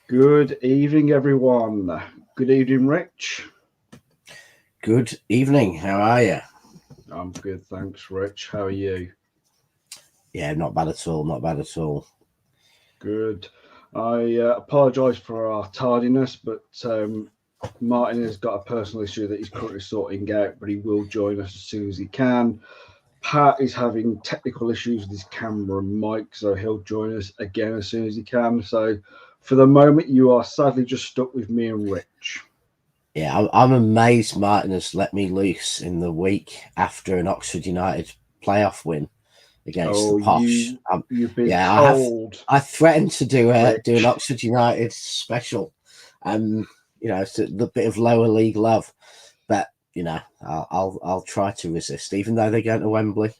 Good evening, everyone. Good evening, Rich. Good evening. How are you? I'm good, thanks, Rich. How are you? Yeah, not bad at all. Not bad at all. Good. I apologise for our tardiness, but Martin has got a personal issue that he's currently sorting out, but he will join us as soon as he can. Pat is having technical issues with his camera and mic, so he'll join us again as soon as he can. So for the moment, you are sadly just stuck with me and Rich. Yeah, I'm amazed Martin has let me loose in the week after an Oxford United playoff win against the Posh. You've been Yeah, told. I threatened to do an Rich. Oxford United special, it's a bit of lower league love, but I'll try to resist, even though they're going to Wembley,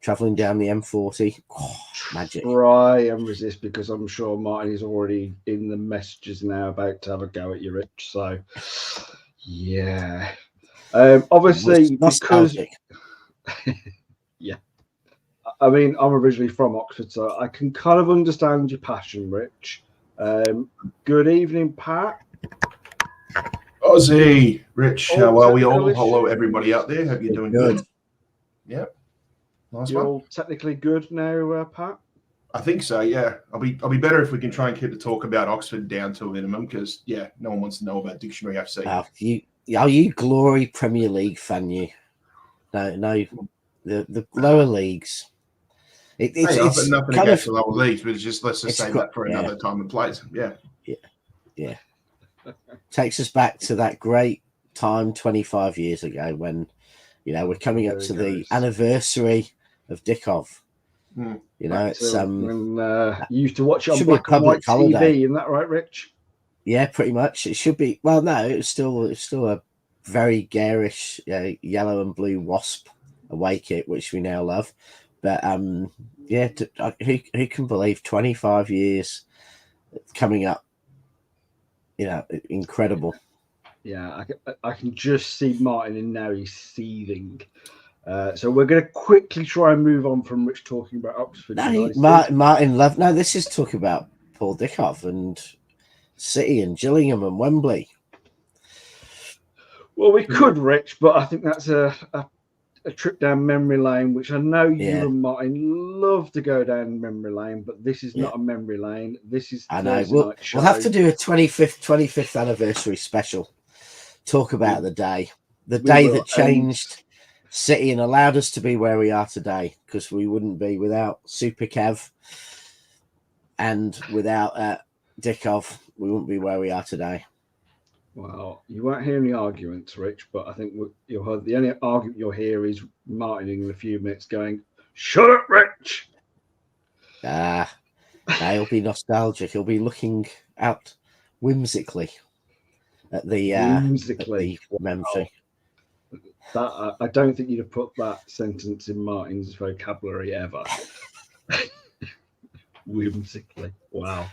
travelling down the M40. Oh, magic. Try and resist, because I'm sure Martin is already in the messages now about to have a go at you, Rich. So, yeah. Obviously, because yeah, I mean, I'm originally from Oxford, so I can kind of understand your passion, Rich. Good evening, Pat. Ozzy, Rich, how are we all? Technical Hello, issues. everybody out there. Hope you're doing good. Yep. Nice You're one. all technically good now, Pat? I think so, yeah. I'll be better if we can try and keep the talk about Oxford down to a minimum, because, yeah, no one wants to know about Dictionary FC. Are you glory Premier League fan, you? No, the lower leagues. I've got nothing against the lower leagues, but let's just say that for another time and place. Yeah. Takes us back to that great time 25 years ago when, we're coming up to the anniversary of Dickov. It's when you used to watch it on black and white holiday. TV, isn't that right, Rich? Yeah, pretty much. It should be. Well, no, it's still a very garish yellow and blue wasp away kit, which we now love. But who can believe 25 years coming up? Incredible. Yeah, I can just see Martin, and now he's seething. So we're going to quickly try and move on from Rich talking about Oxford. Martin love. No, this is talk about Paul Dickov and City and Gillingham and Wembley. Well, we could, Rich, but I think that's a trip down memory lane, which I know you and Martin love to go down memory lane, but this is not a memory lane. This is we'll have to do a 25th anniversary special. Talk about the day that changed City and allowed us to be where we are today, because we wouldn't be without Super Kev and without Dickov. We wouldn't be where we are today. Well, you won't hear any arguments, Rich, but I think the only argument you'll hear is Martin in a few minutes going, "Shut up, Rich!" He'll be nostalgic. He'll be looking out whimsically at the memory. That I don't think you'd have put that sentence in Martin's vocabulary ever. Whimsically. Wow.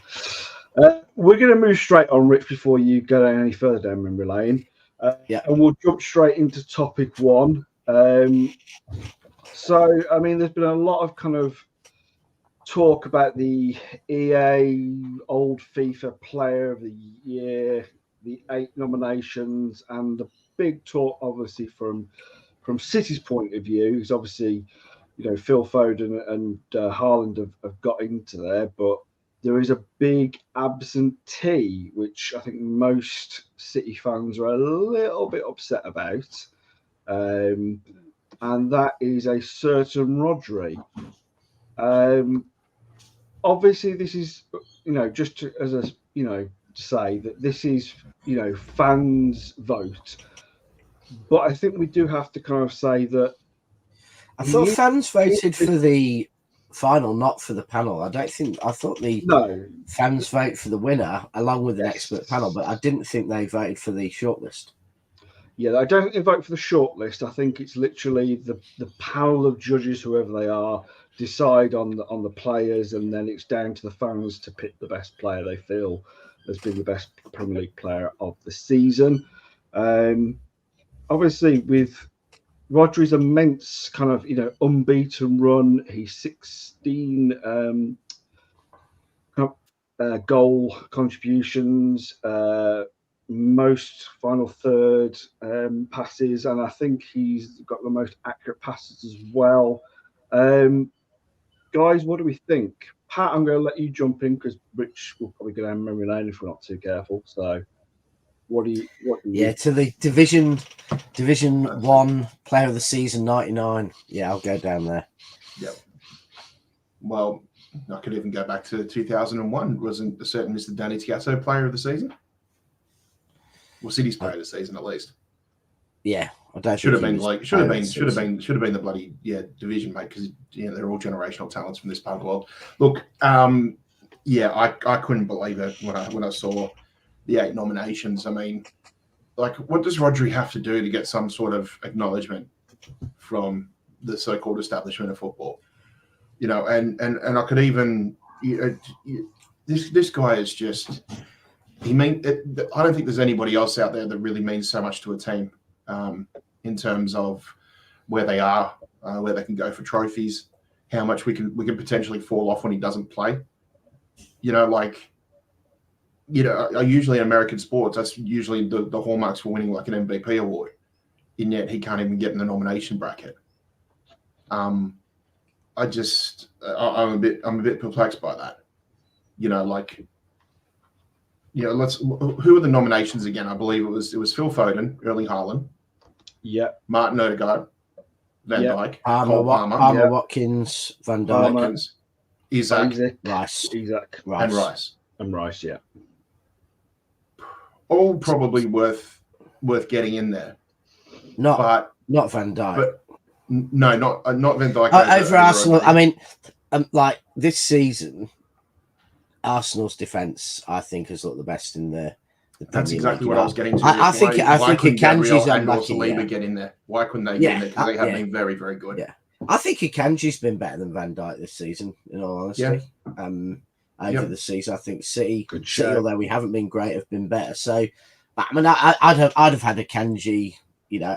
We're going to move straight on, Rich, before you go down any further down memory lane. And we'll jump straight into topic one. So, I mean, there's been a lot of kind of talk about the EA Old FIFA Player of the Year, the 8 nominations, and the big talk, obviously, from City's point of view, is obviously, Phil Foden and Haaland have got into there, but there is a big absentee, which I think most City fans are a little bit upset about. And that is a certain Rodri. Obviously, this is, just to say that this is, fans' vote. But I think we do have to kind of say that I thought fans voted for the final, not for the panel. I thought the fans vote for the winner along with an expert panel, but I didn't think they voted for the shortlist. Yeah, I don't think they vote for the shortlist. I think it's literally the panel of judges, whoever they are, decide on the players, and then it's down to the fans to pick the best player they feel has been the best Premier League player of the season. Obviously, with Rodri's immense kind of unbeaten run, he's 16 goal contributions, most final third passes, and I think he's got the most accurate passes as well. Guys, what do we think? Pat, I'm going to let you jump in because Rich will probably go down memory lane if we're not too careful. So, what do you? To the Division 1 Player of the Season 99. Yeah, I'll go down there. Yep. Well, I could even go back to 2001. Wasn't a certain Mr. Danny Tiasso Player of the Season? Well, City's Player of the Season at least. Yeah, I don't. Should have been the bloody division, mate, because they're all generational talents from this part of the world. Look, I couldn't believe it when I saw the 8 nominations. I mean, like, what does Rodri have to do to get some sort of acknowledgement from the so-called establishment of football? And I could even this guy is just I don't think there's anybody else out there that really means so much to a team in terms of where they are, where they can go for trophies, how much we can potentially fall off when he doesn't play. Usually in American sports, that's usually the hallmarks for winning like an MVP award, and yet he can't even get in the nomination bracket. I'm a bit perplexed by that. Who are the nominations again? I believe it was Phil Foden, Erling Haaland, Martin Odegaard, Van Dijk, Cole Palmer, Watkins, Van Dijk, Watkins, Isaac, Rice, and Rice. Yeah, all probably worth getting in there. Not Van Dijk. But no, not Van Dijk. Over Arsenal. I mean, like this season, Arsenal's defence, I think, has looked the best in the That's exactly what I was getting to. I think Akanji's unlucky. Get in there? Why couldn't they get in there? Because they have been very, very good. Yeah, I think Akanji's been better than Van Dijk this season. In all honesty, over the season, I think City, although we haven't been great, have been better. So, I mean, I'd have had Akanji,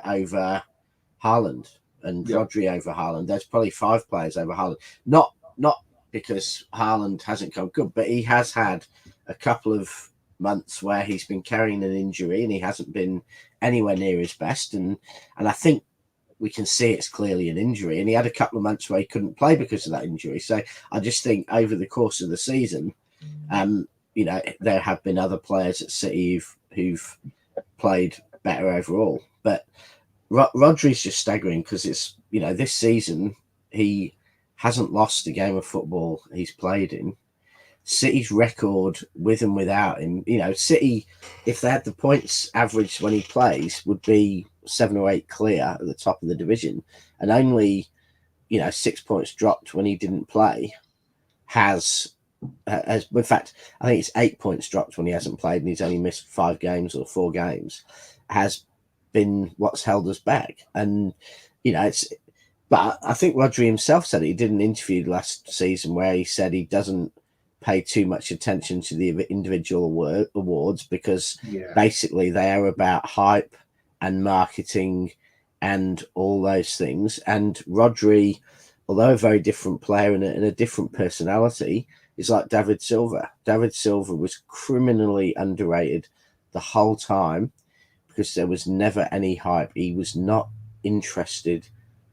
over Haaland and Rodri over Haaland. There's probably 5 players over Haaland. Not because Haaland hasn't come good, but he has had a couple of months where he's been carrying an injury and he hasn't been anywhere near his best. And I think we can see it's clearly an injury. And he had a couple of months where he couldn't play because of that injury. So I just think over the course of the season, there have been other players at City who've played better overall. But Rodri's just staggering because it's, this season he hasn't lost a game of football he's played in. City's record with and without him, City, if they had the points average when he plays, would be 7 or 8 clear at the top of the division, and only 6 points dropped when he didn't play has in fact I think it's 8 points dropped when he hasn't played and he's only missed 5 games or 4 games has been what's held us back. And but I think Rodri himself said he did an interview last season where he said he doesn't pay too much attention to the individual awards because basically they are about hype and marketing and all those things. And Rodri, although a very different player and a different personality, is like David Silva. David Silva was criminally underrated the whole time because there was never any hype. He was not interested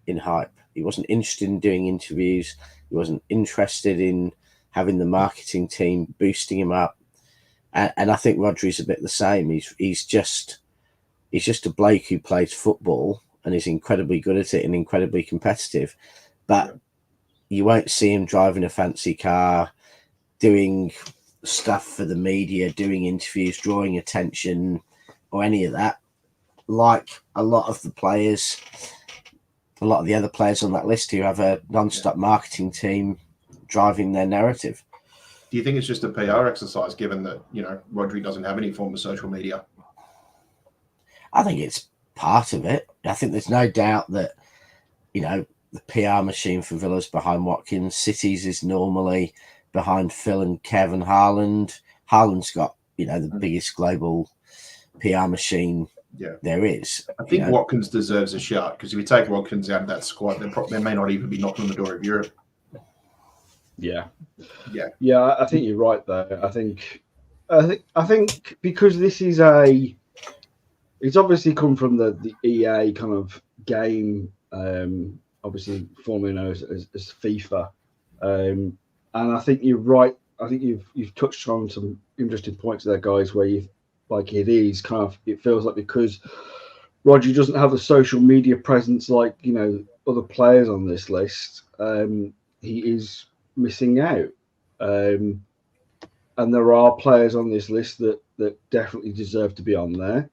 in hype. He wasn't interested in doing interviews. He wasn't interested in having the marketing team boosting him up. And I think Rodri's a bit the same. He's just a bloke who plays football and is incredibly good at it and incredibly competitive. But you won't see him driving a fancy car, doing stuff for the media, doing interviews, drawing attention or any of that. Like a lot of the other players on that list who have a non-stop marketing team driving their narrative. Do you think it's just a PR exercise, given that Rodri doesn't have any form of social media? I think it's part of it. I think there's no doubt that the PR machine for Villa's behind Watkins. City's is normally behind Phil and Kevin Haaland. Haaland's got the biggest global PR machine there is. I think Watkins deserves a shout because if you take Watkins out of that squad, they may not even be knocking on the door of Europe. Yeah. Yeah. Yeah, I think you're right there. I think because this is it's obviously come from the EA kind of game, obviously formerly known as FIFA, and I think you're right. I think you've touched on some interesting points there, guys, where you like it is kind of, it feels like because Roger doesn't have a social media presence like other players on this list, he is missing out. Um, and there are players on this list that definitely deserve to be on there.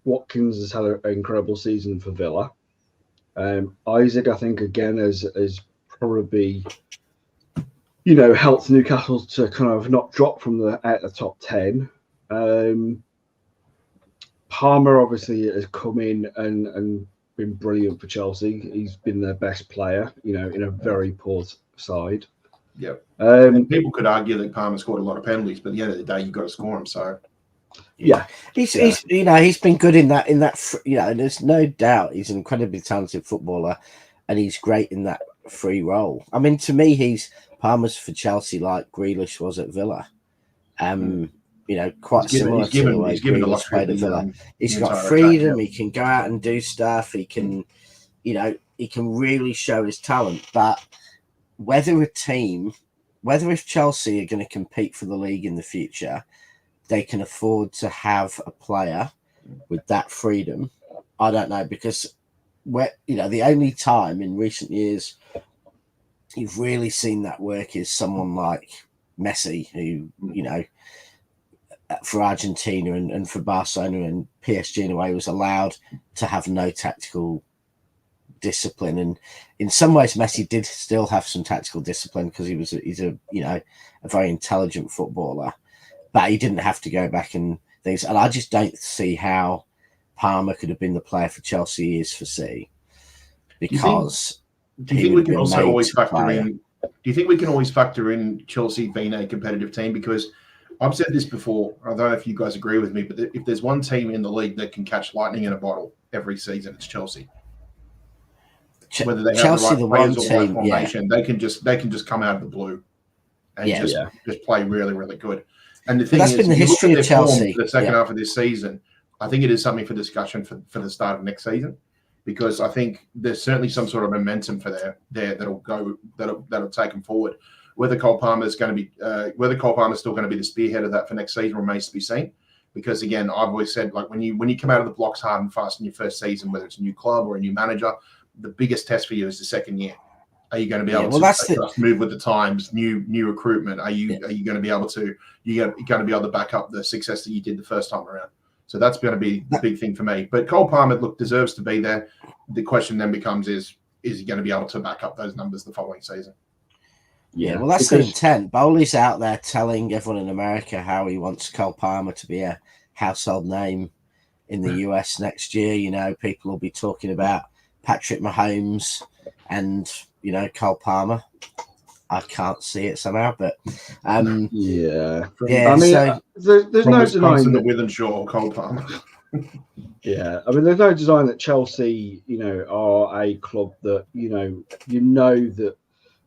Watkins has had an incredible season for Villa. Isaac, I think, again, has probably helped Newcastle to kind of not drop from out the top 10. Palmer obviously has come in and been brilliant for Chelsea. He's been their best player, in a very poor side. Yeah. People could argue that Palmer scored a lot of penalties, but at the end of the day, you've got to score them. So yeah, he's been good in that. There's no doubt he's an incredibly talented footballer, and he's great in that free role. I mean, to me, Palmer's for Chelsea like Grealish was at Villa. Quite similar to the way Grealish played at Villa. He's got freedom. He can go out and do stuff. He can, he can really show his talent. But whether if Chelsea are going to compete for the league in the future, they can afford to have a player with that freedom, I don't know, because the only time in recent years you've really seen that work is someone like Messi, who, for Argentina and for Barcelona and PSG in a way, was allowed to have no tactical discipline. And in some ways, Messi did still have some tactical discipline because he's a very intelligent footballer, but he didn't have to go back and things. And I just don't see how Palmer could have been the player for Chelsea he is for City, because do you think we can also always factor in? Do you think we can always factor in Chelsea being a competitive team? Because I've said this before, I don't know if you guys agree with me, but if there's one team in the league that can catch lightning in a bottle every season, it's Chelsea. Whether they have the right players or right formation, they can just come out of the blue and just play really, really good. And the thing is, been the history of Chelsea for the second half of this season, I think it is something for discussion for the start of next season, because I think there's certainly some sort of momentum for there that'll take them forward. Whether Cole Palmer is still going to be the spearhead of that for next season remains to be seen. Because again, I've always said, like, when you come out of the blocks hard and fast in your first season, whether it's a new club or a new manager, the biggest test for you is the second year. Are you going to be able to move with the times? New recruitment. Are you going to be able to back up the success that you did the first time around? So that's going to be the big thing for me. But Cole Palmer, deserves to be there. The question then becomes: is he going to be able to back up those numbers the following season? Yeah, well, that's the intent. Bowley's out there telling everyone in America how he wants Cole Palmer to be a household name in the US next year. People will be talking about Patrick Mahomes and Cole Palmer. I can't see it somehow, but I mean, so there's no denying that Withenshaw, Cole Palmer. Yeah, I mean, there's no denying that Chelsea, are a club that that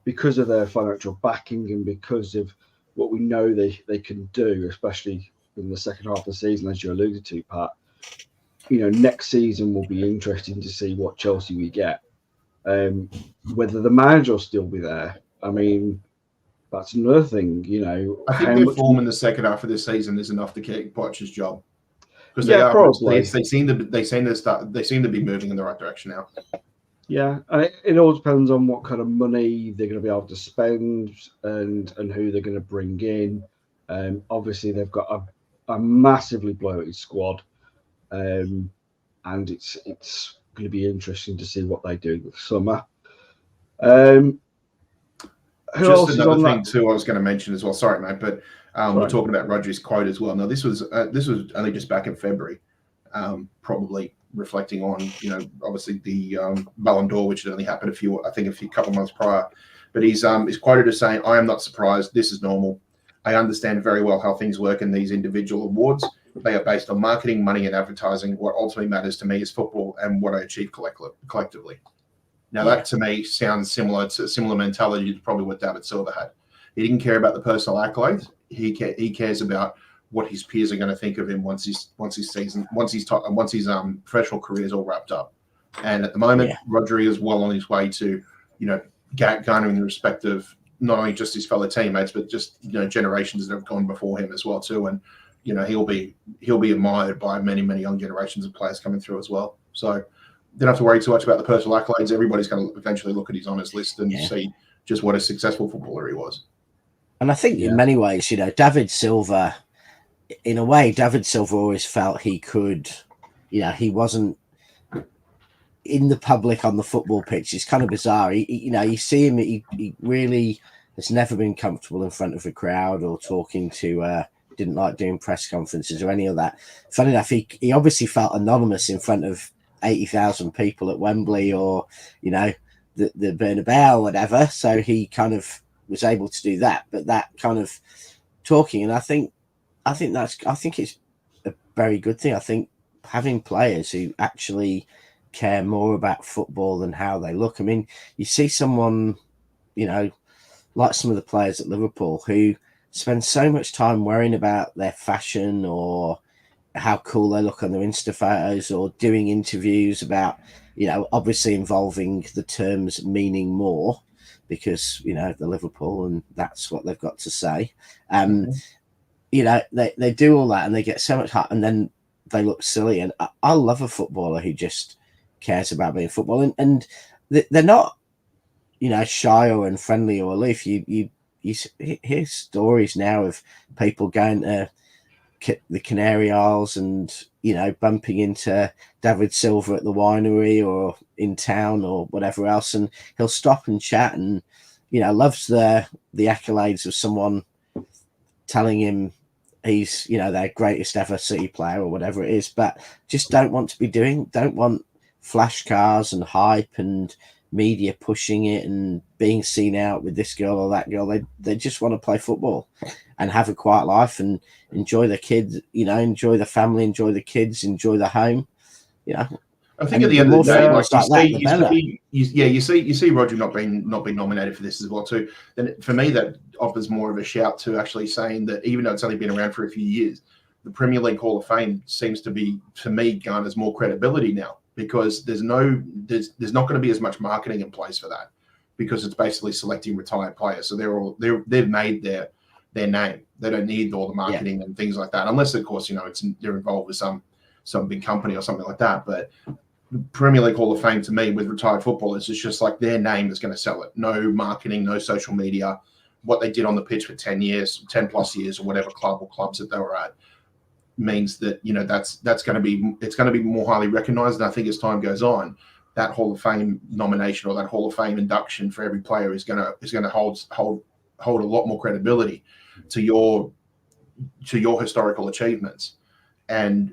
because of their financial backing and because of what we know they can do, especially in the second half of the season, as you alluded to, Pat. Next season will be interesting to see what Chelsea we get. Whether the manager will still be there. I mean, that's another thing. I think their form in the second half of this season is enough to keep Poch's job, because probably they seem to be moving in the right direction now. Yeah, and it all depends on what kind of money they're going to be able to spend and who they're going to bring in. Obviously, they've got a massively bloated squad, and it's going to be interesting to see what they do this summer. Just another thing too, I was going to mention as well. Sorry, mate, but we're talking about Rodri's quote as well. Now, this was only just back in February, probably reflecting on obviously the Ballon d'Or, which had only happened a couple of months prior. But he's quoted as saying, "I am not surprised. This is normal. I understand very well how things work in these individual awards. They are based on marketing, money, and advertising. What ultimately matters to me is football and what I achieve collectively." Now, that to me sounds similar to a similar mentality to probably what David Silva had. He didn't care about the personal accolades. He cares about what his peers are going to think of him once his professional career is all wrapped up. And at the moment, Rodri is well on his way to, garnering the respect of not only just his fellow teammates, but just generations that have gone before him as well too. And he'll be admired by many, many young generations of players coming through as well. So don't have to worry too much about the personal accolades. Everybody's going to eventually look at his honours list and see just what a successful footballer he was. And I think in many ways, David Silva, in a way, David Silva always felt he could, he wasn't in the public on the football pitch. It's kind of bizarre. You see him, he really has never been comfortable in front of a crowd or talking to, didn't like doing press conferences or any of that. Funny enough, he obviously felt anonymous in front of 80,000 people at Wembley or, the Bernabeu or whatever. So he kind of was able to do that, but that kind of talking. And I think it's a very good thing. I think having players who actually care more about football than how they look. I mean, you see someone, like some of the players at Liverpool who spend so much time worrying about their fashion or how cool they look on their Insta photos or doing interviews about, obviously involving the terms meaning more because, they're Liverpool and that's what they've got to say. They do all that and they get so much hot and then they look silly. And I love a footballer who just cares about being football and they're not, shy or unfriendly or aloof. You hear stories now of people going to the Canary Isles and, bumping into David Silva at the winery or in town or whatever else. And he'll stop and chat and, loves the accolades of someone telling him he's, their greatest ever City player or whatever it is, but just don't want flash cars and hype and media pushing it and being seen out with this girl or that girl. They just want to play football and have a quiet life and enjoy the kids, enjoy the family, enjoy the kids, enjoy the home. I think at the end of the day, you see Roger not being nominated for this as well too. Then for me, that offers more of a shout to actually saying that even though it's only been around for a few years, the Premier League Hall of Fame seems to be, for me, garners more credibility now because there's not going to be as much marketing in place for that because it's basically selecting retired players. So they've made their name. They don't need all the marketing and things like that, unless of course they're involved with some big company or something like that. But the Premier League Hall of Fame to me with retired footballers is just like their name is going to sell it. No marketing, no social media. What they did on the pitch for 10 plus years or whatever club or clubs that they were at means that that's going to be more highly recognized. And I think as time goes on, that Hall of Fame nomination or that Hall of Fame induction for every player is going to hold a lot more credibility to your historical achievements. And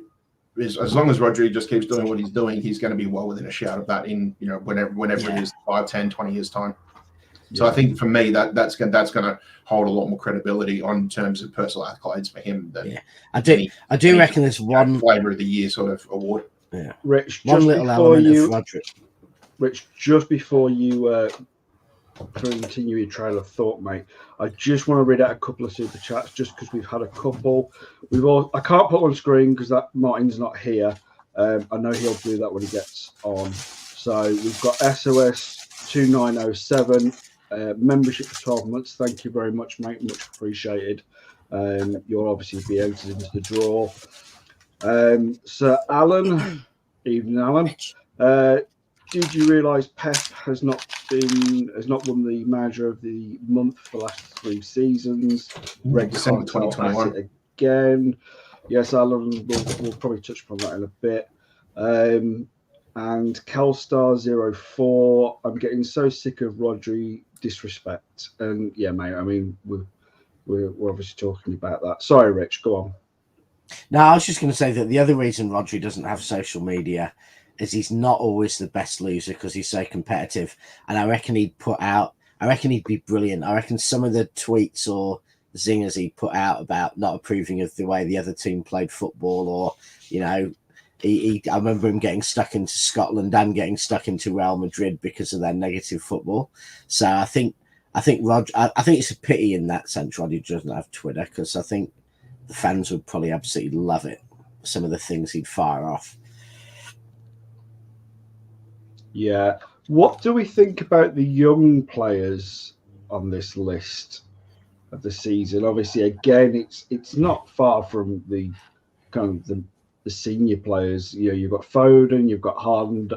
as long as Rodri just keeps doing what he's doing, he's going to be well within a shout of that in whenever it is 5, 10, 20 years time. So I think for me that's going to hold a lot more credibility on terms of personal accolades for him than I do reckon there's one flavor of the year sort of award. Yeah, Rich, one little element of Rodri. Rich, just before you continue your trail of thought, mate, I just want to read out a couple of super chats just because we've had a couple. I can't put on screen because that Martin's not here. I know he'll do that when he gets on. So we've got SOS 2907 membership for 12 months. Thank you very much, mate. Much appreciated. You'll obviously be entered into the draw. Sir Alan, evening, Alan. Did you realise Pep has not won the Manager of the Month for the last 3 seasons? December 2021 again. Yes, Alan, we'll probably touch upon that in a bit. And Kelstar04, I'm getting so sick of Rodri disrespect. And yeah, mate, I mean, we're obviously talking about that. Sorry, Rich, go on. No, I was just going to say that the other reason Rodri doesn't have social media is he's not always the best loser because he's so competitive. And I reckon he'd be brilliant. I reckon some of the tweets or zingers he put out about not approving of the way the other team played football or, I remember him getting stuck into Scotland and getting stuck into Real Madrid because of their negative football. So I think Roger, I think it's a pity in that sense Roddy doesn't have Twitter, because I think the fans would probably absolutely love it. Some of the things he'd fire off. Yeah. What do we think about the young players on this list of the season? Obviously, again, it's not far from the kind of the senior players. You know, you've got Foden, you've got Haaland,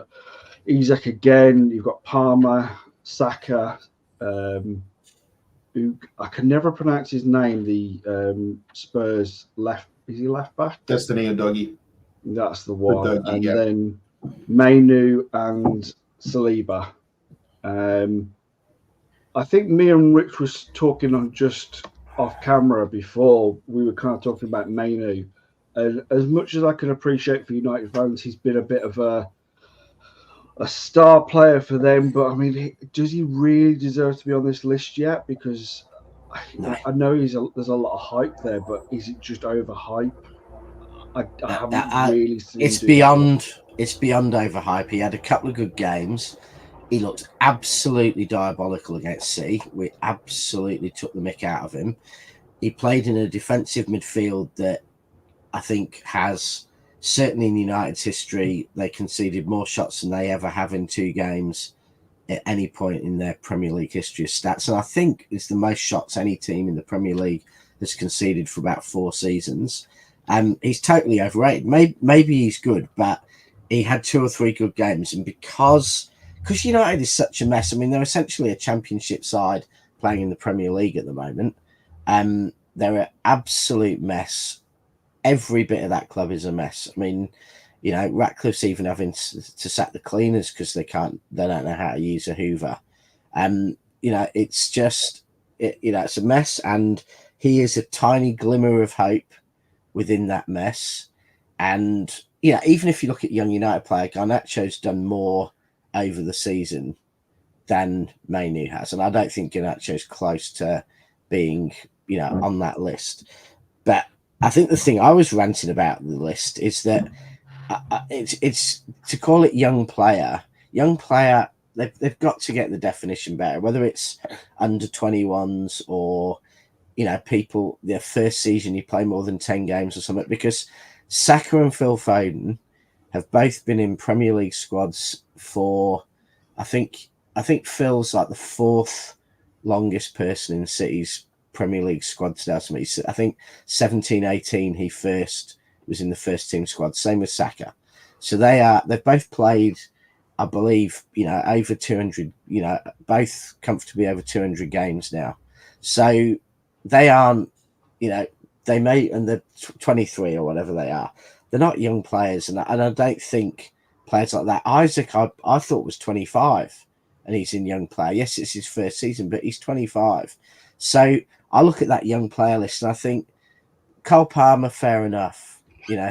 Isak again, you've got Palmer, Saka, who I can never pronounce his name. The Spurs left, is he left back? Destiny and Dougie. That's the one. Dougie, and yeah. then Mainu and Saliba. I think me and Rich was talking on just off camera before. We were kind of talking about Mainu. And as much as I can appreciate for United fans, he's been a bit of a star player for them. But I mean, does he really deserve to be on this list yet? Because I know there's a lot of hype there, but is it just overhype? I haven't really seen. It's beyond overhype. He had a couple of good games. He looked absolutely diabolical against City. We absolutely took the mick out of him. He played in a defensive midfield that I think has, certainly in United's history, they conceded more shots than they ever have in 2 games at any point in their Premier League history of stats. And I think it's the most shots any team in the Premier League has conceded for about 4 seasons. He's totally overrated. Maybe he's good, but he had 2 or 3 good games. And because United is such a mess, I mean, they're essentially a championship side playing in the Premier League at the moment. They're an absolute mess. Every bit of that club is a mess. I mean, you know, Ratcliffe's even having to sack the cleaners because they don't know how to use a hoover. You know, it's just, it's a mess. And he is a tiny glimmer of hope within that mess. And, you know, even if you look at young United player, Garnacho's done more over the season than Mainu has. And I don't think Garnacho's close to being, you know, on that list. But I think the thing I was ranting about the list is that it's to call it young player, they've got to get the definition better, whether it's under 21s or, you know, people, their first season, you play more than 10 games or something, because Saka and Phil Foden have both been in Premier League squads for, I think Phil's like the 4th longest person in City's Premier League squad today. I think 17-18 he first was in the first team squad, same with Saka. So they've both played, I believe, you know, over 200, you know, both comfortably over 200 games now. So they aren't, you know, they may, and they're 23 or whatever they are. They're not young players, and I don't think players like that. Isaac, I thought was 25, and he's in young player. Yes, it's his first season, but he's 25. So I look at that young player list, and I think Cole Palmer, fair enough. You know,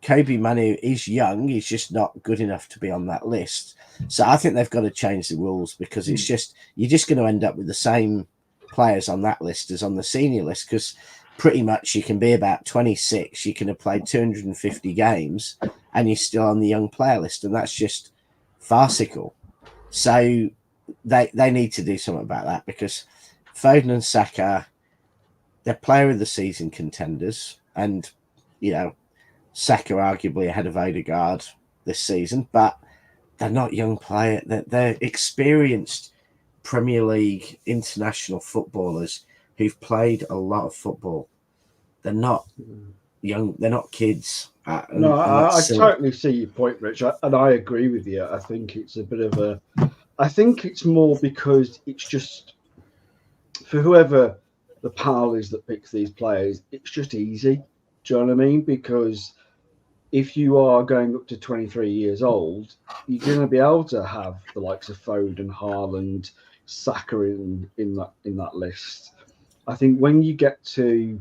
Kobe Manu is young. He's just not good enough to be on that list. So I think they've got to change the rules, because it's just, you're just going to end up with the same players on that list as on the senior list, because pretty much you can be about 26, you can have played 250 games, and you're still on the young player list, and that's just farcical. So they need to do something about that, because Foden and Saka, they're player of the season contenders, and, you know, Saka arguably ahead of Odegaard this season, but they're not young player. They're experienced Premier League international footballers who've played a lot of football. They're not young. They're not kids. No, I totally see your point, Rich, and I agree with you. I think it's a bit of a. I think it's more because it's just for whoever the pal is that picks these players, it's just easy. Do you know what I mean? Because if you are going up to 23 years old, you're going to be able to have the likes of Foden, Haaland, Saka in that list. I think when you get to,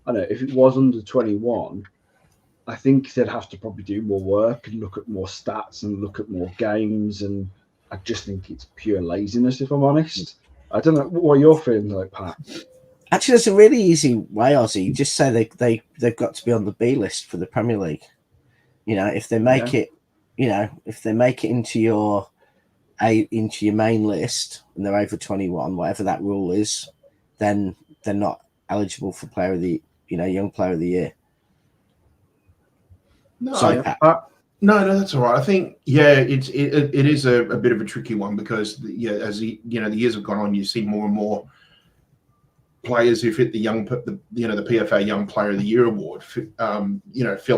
I don't know, if it was under 21, I think they'd have to probably do more work and look at more stats and look at more games. And I just think it's pure laziness, if I'm honest. I don't know what you're feeling like, Pat. Actually, there's a really easy way, Ozzy. Just say they've got to be on the B list for the Premier League. You know, if they make it, you know, if they make it into your main list and they're over 21, whatever that rule is, then they're not eligible for player of the, you know, young player of the year. No, Sorry, no, that's all right. I think, it is a bit of a tricky one because, as the years have gone on, you see more and more players who fit the PFA Young Player of the Year award, fill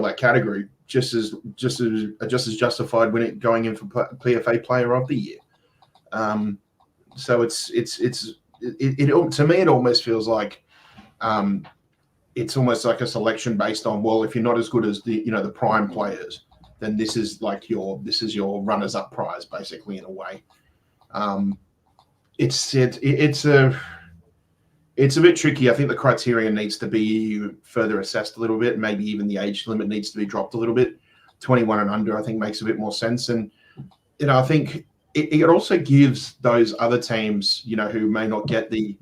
that category just as justified when going in for PFA Player of the Year. So to me, it almost feels like it's almost like a selection based on, well, if you're not as good as the prime players, then this is your runners up prize, basically, in a way. It's a bit tricky. I think the criteria needs to be further assessed a little bit. Maybe even the age limit needs to be dropped a little bit. 21 and under, I think, makes a bit more sense. And I think it also gives those other teams, who may not get the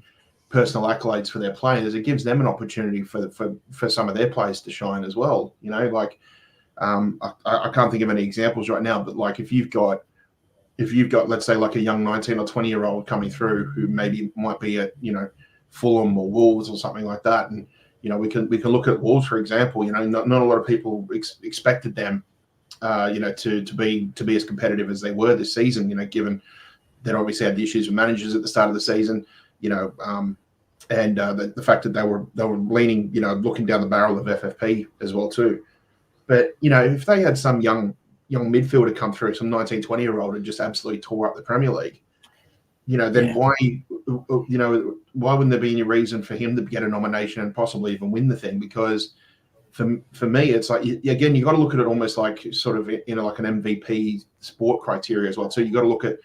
personal accolades for their players, it gives them an opportunity for some of their players to shine as well. I can't think of any examples right now, but like if you've got, let's say, like a young 19 or 20-year-old coming through who maybe might be at, Fulham or Wolves or something like that, and we can look at Wolves, for example. Not a lot of people expected them, to be as competitive as they were this season. Given they obviously had the issues with managers at the start of the season, and the fact that they were leaning, looking down the barrel of FFP as well too. But if they had some young midfielder come through, some 19, 20-year-old, and just absolutely tore up the Premier League, then why wouldn't there be any reason for him to get a nomination and possibly even win the thing? Because for me, it's like, again, you got to look at it almost like sort of like an MVP sport criteria as well. So you got to look at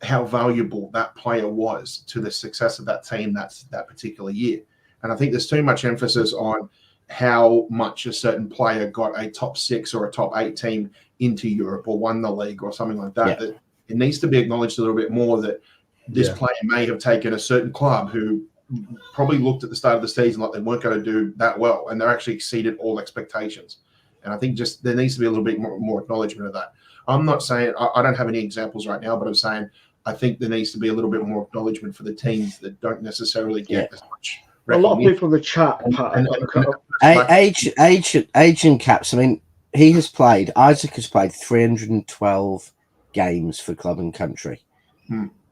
how valuable that player was to the success of that team that particular year. And I think there's too much emphasis on how much a certain player got a top 6 or a top 8 team into Europe or won the league or something like that. That it needs to be acknowledged a little bit more that this player may have taken a certain club who probably looked at the start of the season like they weren't going to do that well, and they actually exceeded all expectations. And I think just there needs to be a little bit more acknowledgement of that. I'm not saying I don't have any examples right now, but I'm saying I think there needs to be a little bit more acknowledgement for the teams that don't necessarily get as much recognition. A lot of people in the chat, age and caps. I mean, Isaac has played 312 games for club and country.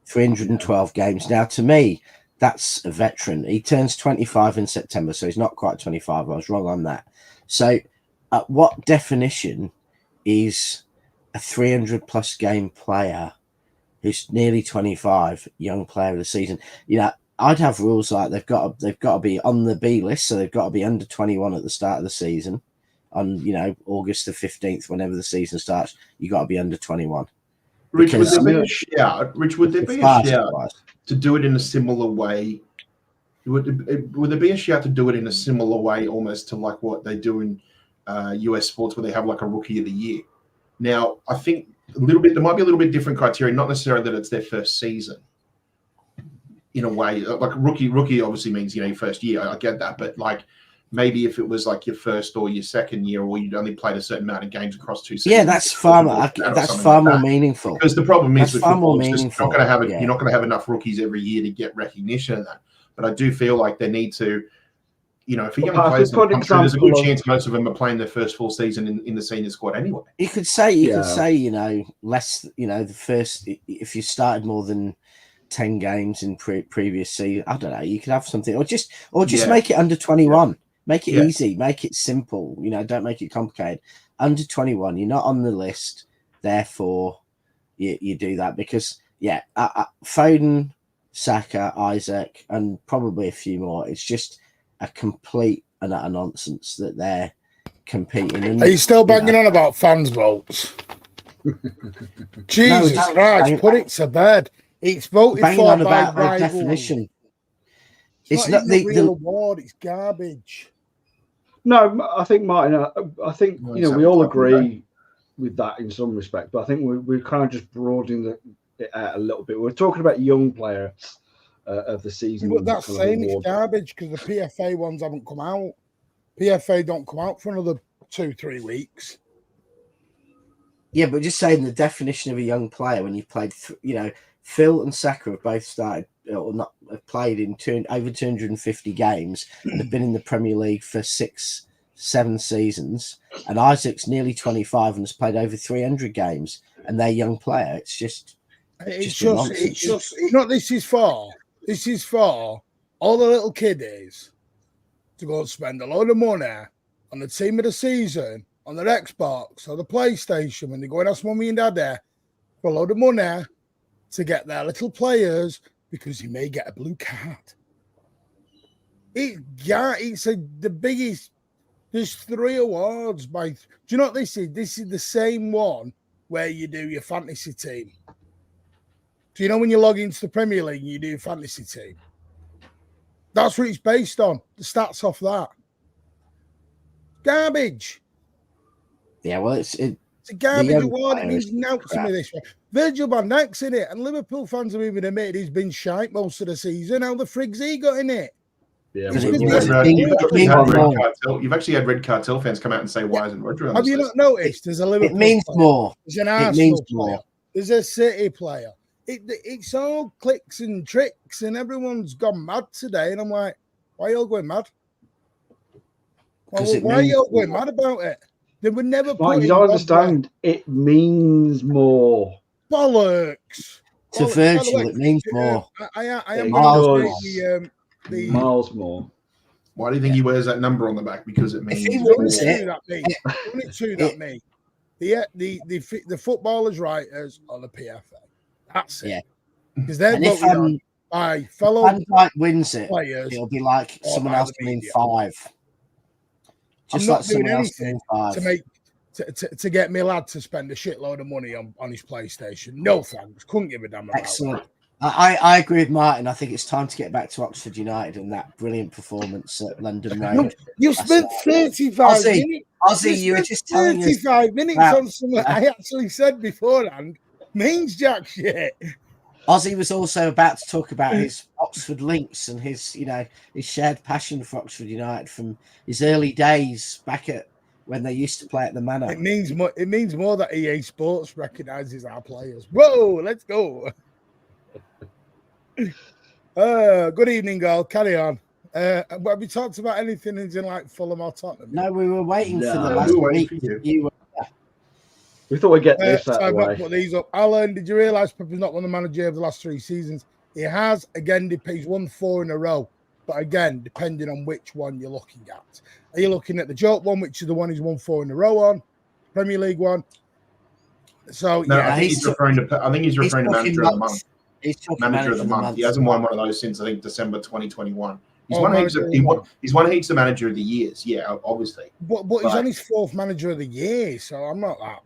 312 games. Now, to me, that's a veteran. He turns 25 in September, so he's not quite 25. I was wrong on that. So, what definition is a 300-plus game player who's nearly 25, young player of the season? I'd have rules like they've got to be on the B list, so they've got to be under 21 at the start of the season. On August the 15th, whenever the season starts, you got to be under 21. Rich, would there be a shout to do it in a similar way? Would there be a shout to do it in a similar way, almost to like what they do in US sports, where they have like a rookie of the year? Now, I think there might be a little bit different criteria, not necessarily that it's their first season. In a way, like rookie obviously means your first year. I get that, but like maybe if it was like your first or your second year, or you'd only played a certain amount of games across 2 seasons. Yeah, that's far more meaningful. Because the problem is with football, you're not going to have enough rookies every year to get recognition of that. But I do feel like they need to, if a young players come through, there's a good chance most of them are playing their first full season in the senior squad anyway. You could say, less, the first, if you started more than 10 games in previous season, I don't know, you could have something, or just make it under 21. Make it easy, make it simple, don't make it complicated. Under 21, you're not on the list, therefore you do that. Because Foden, Saka, Isaac, and probably a few more, it's just a complete and utter nonsense that they're competing. And, are you still banging on about fans votes? Jesus Christ, put it to bed. It's voted for by about rivals. Definition. It's not the real award. It's garbage. No, I think, Martin, I think we all agree with that in some respect, but I think we're kind of just broadening it out a little bit. We're talking about young players of the season. But that's saying it's garbage because the PFA ones haven't come out. PFA don't come out for another 2-3 weeks. Yeah, but just saying the definition of a young player when you've played, Phil and Saka have both started or not have played in over 250 games and have been in the Premier League for 6-7 seasons. And Isaac's nearly 25 and has played over 300 games, and they're a young player. It's just not. This is for all the little kiddies to go and spend a load of money on the team of the season, on their Xbox or the PlayStation when they go and ask mommy and daddy for a load of money to get their little players because he may get a blue card. It's the biggest. There's 3 awards by. Do you know what this is? This is the same one where you do your fantasy team. Do you know when you log into the Premier League and you do your fantasy team? That's what it's based on. The stats off that. Garbage. Yeah, well, it's a garbage award. It means nothing to me this way. Virgil van Dijk's in it, and Liverpool fans have even admitted he's been shite most of the season. How the frig's he got in it? Yeah, you've actually had Red Cartel fans come out and say, "Why isn't Rodri on Have this you list?" not noticed? There's a Liverpool. It means player. More. There's an Arsenal player. There's a City player. It's all clicks and tricks, and everyone's gone mad today. And I'm like, why are you all going mad? Why are you all going mad about it? They would never put. You don't understand. It means more. Bollocks. To Virgil, it means more. I am going to say the miles more. Why do you think he wears that number on the back? Because it means the footballers' writers or the PFA. That's it. Yeah. Because they're voting by fellow. Van Dijk wins it. Players, it'll be like someone else winning 5. Just like someone else winning 5 to get me lad to spend a shitload of money on his PlayStation. No thanks. Couldn't give a damn about Excellent. I agree with Martin. I think it's time to get back to Oxford United and that brilliant performance at London Road. You spent 35 minutes. Ozzy, you were just telling us 35 minutes on something I actually said beforehand. Means jack shit. Ozzy was also about to talk about his Oxford links and his shared passion for Oxford United from his early days back at when they used to play at the Manor. It means more that EA Sports recognises our players. Whoa, let's go. Good evening, girl. Carry on. Have we talked about anything in like Fulham or Tottenham? No, we were waiting for the last week. We thought we'd get this out of the way. Put these up. Alan, did you realise Pepper's not won the manager of the last 3 seasons? He has. Again, he's won 4 in a row. But again, depending on which one you're looking at. Are you looking at the joke one, which is the one he's won 4 in a row on? Premier League one? So, no, I think he's referring to manager of the month. Manager of the month. He hasn't won one of those since, I think, December 2021. He's won heaps of manager of the years. Yeah, obviously. But he's on his 4th manager of the year, so I'm not that.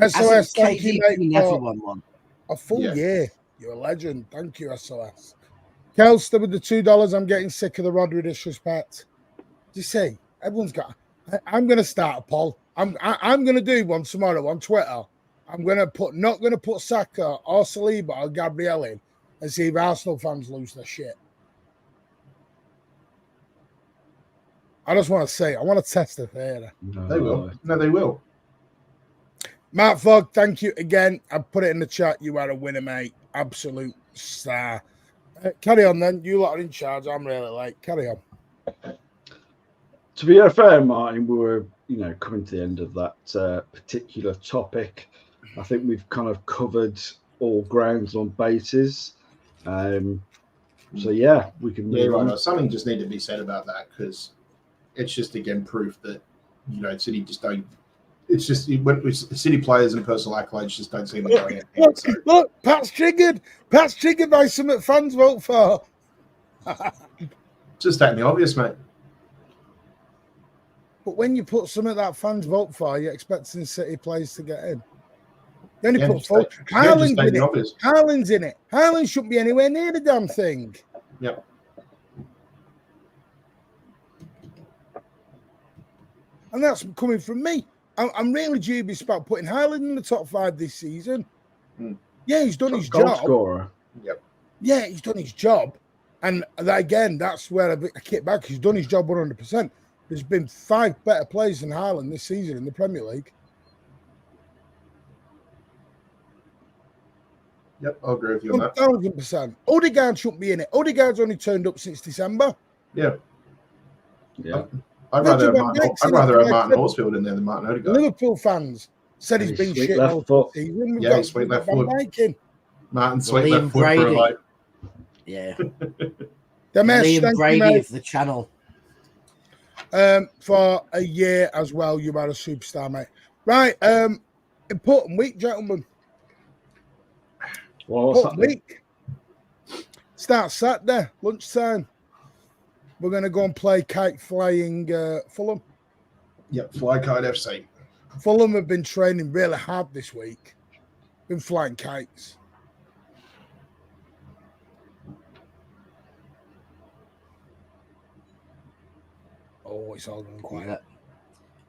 SOS, thank you, mate. A full year. You're a legend. Thank you, SOS. Kelster with the $2. I'm getting sick of the Rodri disrespect. Do you see? Everyone's got. I'm going to start a poll. I'm going to do one tomorrow on Twitter. I'm going to not going to put Saka or Saliba or Gabriel in and see if Arsenal fans lose their shit. I just want to say, I want to test the theatre. No, they will. No, they will. Matt Fogg, thank you again. I put it in the chat. You are a winner, mate. Absolute star. Carry on then. You lot are in charge. I'm really late. Carry on. To be fair, Martin, we were, coming to the end of that particular topic. I think we've kind of covered all grounds on bases. So yeah, we can move on. Something just need to be said about that because it's just again proof that City just don't. It's just City players and personal accolades just don't seem to go in. Look, Pat's triggered. Pat's triggered by something fans vote for. Just stating the obvious, mate. But when you put something that fans vote for, you're expecting City players to get in. Then you put Haaland's in it. Haaland's in it. Haaland shouldn't be anywhere near the damn thing. Yep. And that's coming from me. I'm really dubious about putting Haaland in the top 5 this season. Yeah, he's done his job. Scorer. Yep. Yeah, he's done his job. And again, that's where I kick back. He's done his job 100%. There's been 5 better players than Haaland this season in the Premier League. Yep, I'll agree with you on that. 1000%. Odegaard shouldn't be in it. Odegaard's only turned up since December. Yeah. Yeah. I'd rather have Martin Horsfield in there than Martin Odegaard. Liverpool fans said he's been shit all season. We've got sweet left Van foot. Dijk in. Martin sweet left foot for a light. Yeah. Liam Brady of the channel. For a year as well, you are a superstar, mate. Right. Important week, gentlemen. Important week. Start Saturday, lunchtime. We're going to go and play kite flying Fulham. Yep, Fly Kite FC. Fulham have been training really hard this week. Been flying kites. Oh, it's all going quiet. Yeah.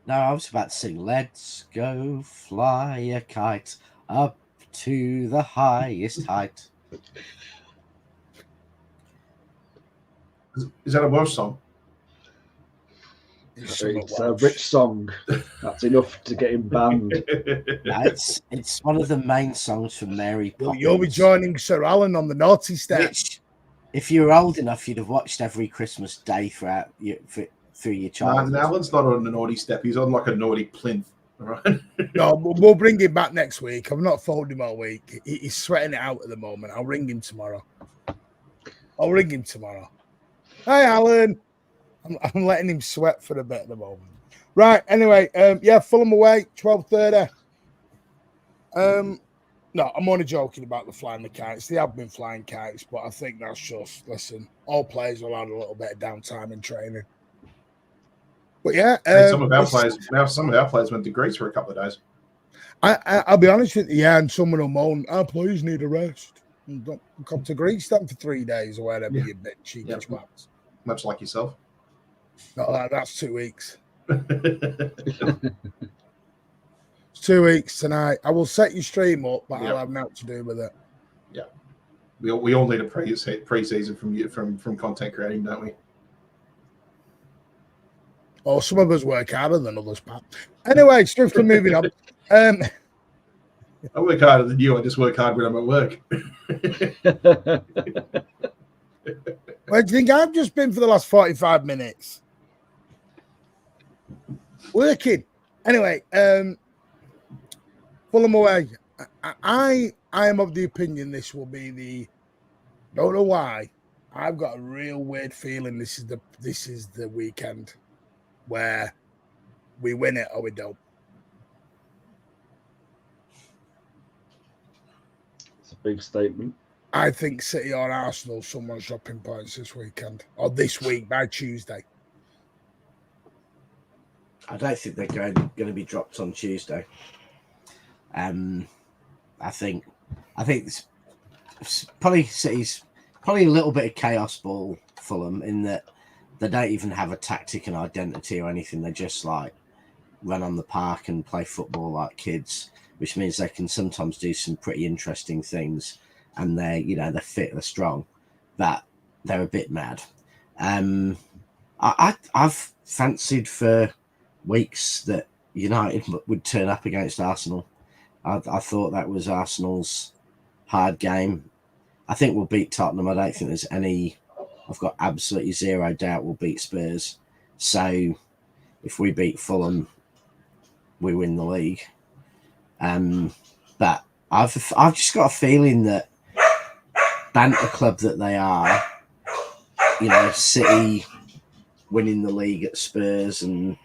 No, I was about to sing, let's go fly a kite up to the highest height. Is that a Welsh song? It's a rich song. That's enough to get him banned. No, it's one of the main songs from Mary Poppins. Well, you'll be joining Sir Alan on the naughty step. Which, if you were old enough, you'd have watched every Christmas day through your childhood. No, Alan's not on a naughty step. He's on like a naughty plinth. All right. No, we'll bring him back next week. I've not phoned him all week. He's sweating it out at the moment. I'll ring him tomorrow. Hi, Alan. I'm letting him sweat for a bit at the moment. Right. Anyway, Fulham away, 12:30. No, I'm only joking about the flying the kites. They have been flying kites, but I think that's just, listen, all players will have a little bit of downtime in training. But yeah, some of our players went to Greece for a couple of days. I'll be honest with you, and someone will moan, our players need a rest. Don't come to Greece then for 3 days or whatever, you bit cheeky twats. Much like yourself. No, that's 2 weeks. It's 2 weeks tonight. I will set your stream up, but I'll have nothing to do with it. Yeah. We all need a pre-season from content creating, don't we? Oh, some of us work harder than others, Pat. Anyway, swiftly moving on. I work harder than you. I just work hard when I'm at work. Where do you think I've just been for the last 45 minutes? Working. Anyway, Fulham away. I am of the opinion this will be the. Don't know why. I've got a real weird feeling this is the weekend where we win it or we don't. It's a big statement. I think City or Arsenal, someone's dropping points this weekend or this week by Tuesday. I don't think they're going to be dropped on Tuesday. I think it's probably City's probably a little bit of chaos ball Fulham in that they don't even have a tactic and identity or anything. They just like run on the park and play football like kids, which means they can sometimes do some pretty interesting things. And they're fit, they're strong, but they're a bit mad. I've fancied for weeks that United would turn up against Arsenal. I thought that was Arsenal's hard game. I think we'll beat Tottenham. I don't think there's any. I've got absolutely zero doubt we'll beat Spurs. So if we beat Fulham, we win the league. But I've just got a feeling that banter club that they are, City winning the league at Spurs and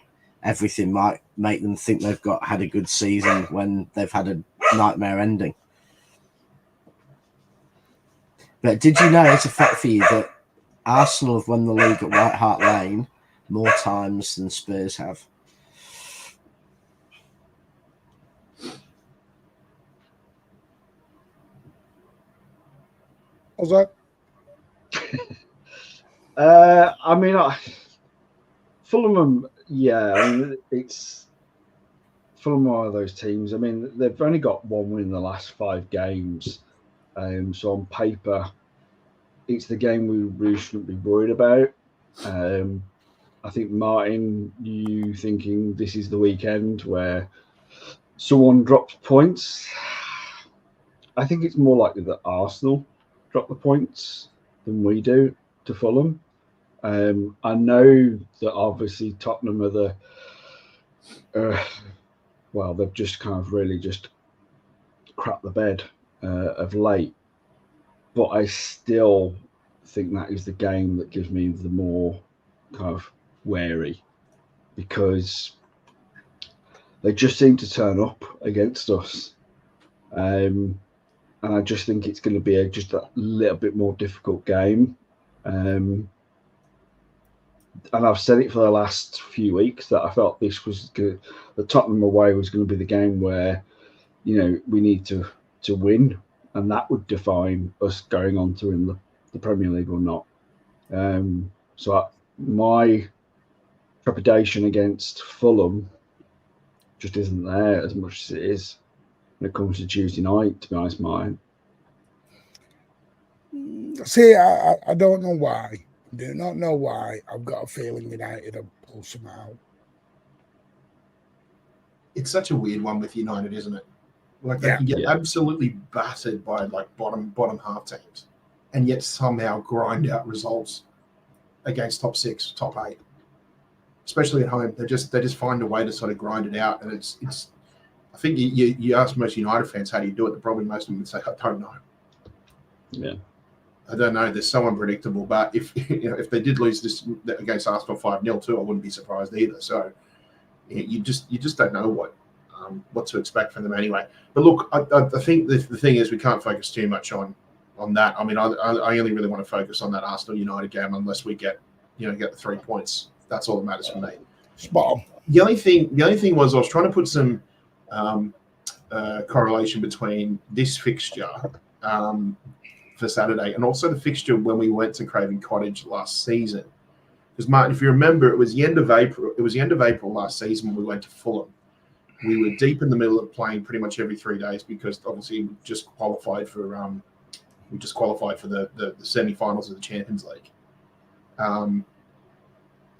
everything might make them think they've had a good season when they've had a nightmare ending. But did you know, it's a fact for you, that Arsenal have won the league at White Hart Lane more times than Spurs have? What's that? Fulham, it's Fulham are one of those teams. I mean, they've only got one win in the last 5 games. So on paper, it's the game we really shouldn't be worried about. I think, Martin, you thinking this is the weekend where someone drops points? I think it's more likely that Arsenal drop the points than we do to Fulham. I know that obviously Tottenham are the well, they've just kind of really just crapped the bed of late, but I still think that is the game that gives me the more kind of wary, because they just seem to turn up against us. And I just think it's going to be just a little bit more difficult game. And I've said it for the last few weeks that I felt this was good. The Tottenham away was going to be the game where, you know, we need to win, and that would define us going on to win the Premier League or not. My trepidation against Fulham just isn't there as much as it is when it comes to Tuesday night, to be honest, mine. See, I don't know why. I do not know why. I've got a feeling United will pull some out. It's such a weird one with United, isn't it? Like they can get absolutely battered by like bottom half teams, and yet somehow grind out results against top 6, top 8. Especially at home, they just find a way to sort of grind it out, and it's. I think you ask most United fans how do you do it, probably most of them would say I don't know. Yeah, I don't know. They're so unpredictable. But if they did lose this against Arsenal 5-0 too, I wouldn't be surprised either. So you just don't know what to expect from them anyway. But look, I think the thing is we can't focus too much on that. I mean, I only really want to focus on that Arsenal United game unless we get the 3 points. That's all that matters for me. Spot on. The only thing was I was trying to put some correlation between this fixture for Saturday and also the fixture when we went to Craven Cottage last season. Because Martin, if you remember, it was the end of April. It was the end of April last season when we went to Fulham. We were deep in the middle of playing pretty much every 3 days because obviously we just qualified for the semi-finals of the Champions League. And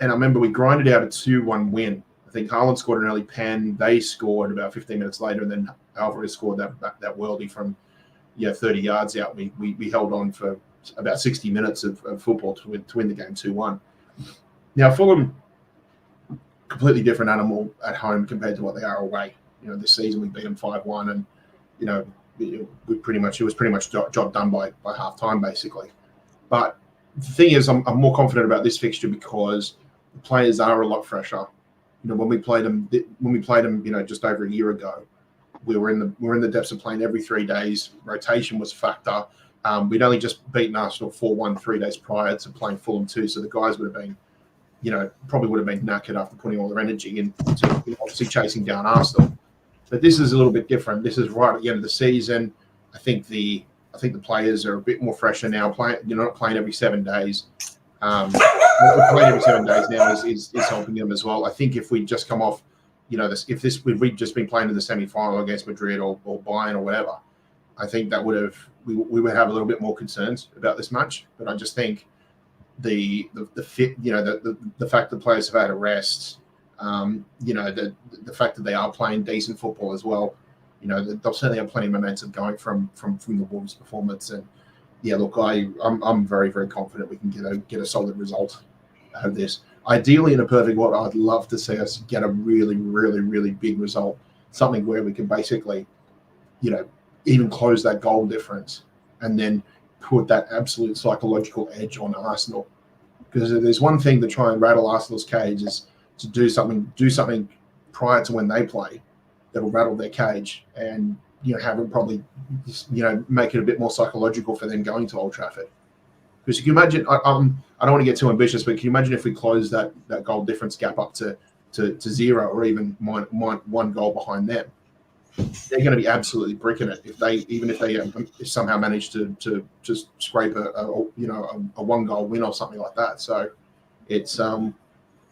I remember we grinded out a 2-1 win. I think Haaland scored an early pen. They scored about 15 minutes later, and then Alvarez scored that worldie from 30 yards out. We held on for about 60 minutes of football to win the game 2-1. Now Fulham, completely different animal at home compared to what they are away. This season we beat them 5-1, and it was pretty much job done by half time basically. But the thing is, I'm more confident about this fixture because the players are a lot fresher. When we played them, just over a year ago, we were in the depths of playing every 3 days. Rotation was a factor. We'd only just beaten Arsenal 4-1 3 days prior to playing Fulham 2, so the guys would have been, probably would have been knackered after putting all their energy into obviously chasing down Arsenal. But this is a little bit different. This is right at the end of the season. I think the players are a bit more fresher now. You're not playing every 7 days. Playing every 7 days now is helping them as well. I think if we just come off, if we'd just been playing in the semi-final against Madrid or Bayern or whatever, I think that we would have a little bit more concerns about this match. But I just think the fit, the fact that players have had a rest, the fact that they are playing decent football as well, they'll certainly have plenty of momentum going from the Wolves' performance. And yeah, look, I'm very, very confident we can get a solid result out of this. Ideally, in a perfect world, I'd love to see us get a really, really, really big result, something where we can basically, even close that goal difference and then put that absolute psychological edge on Arsenal. Because there's one thing to try and rattle Arsenal's cage is to do something prior to when they play that'll rattle their cage and have them probably make it a bit more psychological for them going to Old Trafford. Because you can imagine, I don't want to get too ambitious, but can you imagine if we close that goal difference gap up to 0 or even one goal behind them? They're going to be absolutely bricking it if they somehow manage to just scrape a 1-goal win or something like that. So it's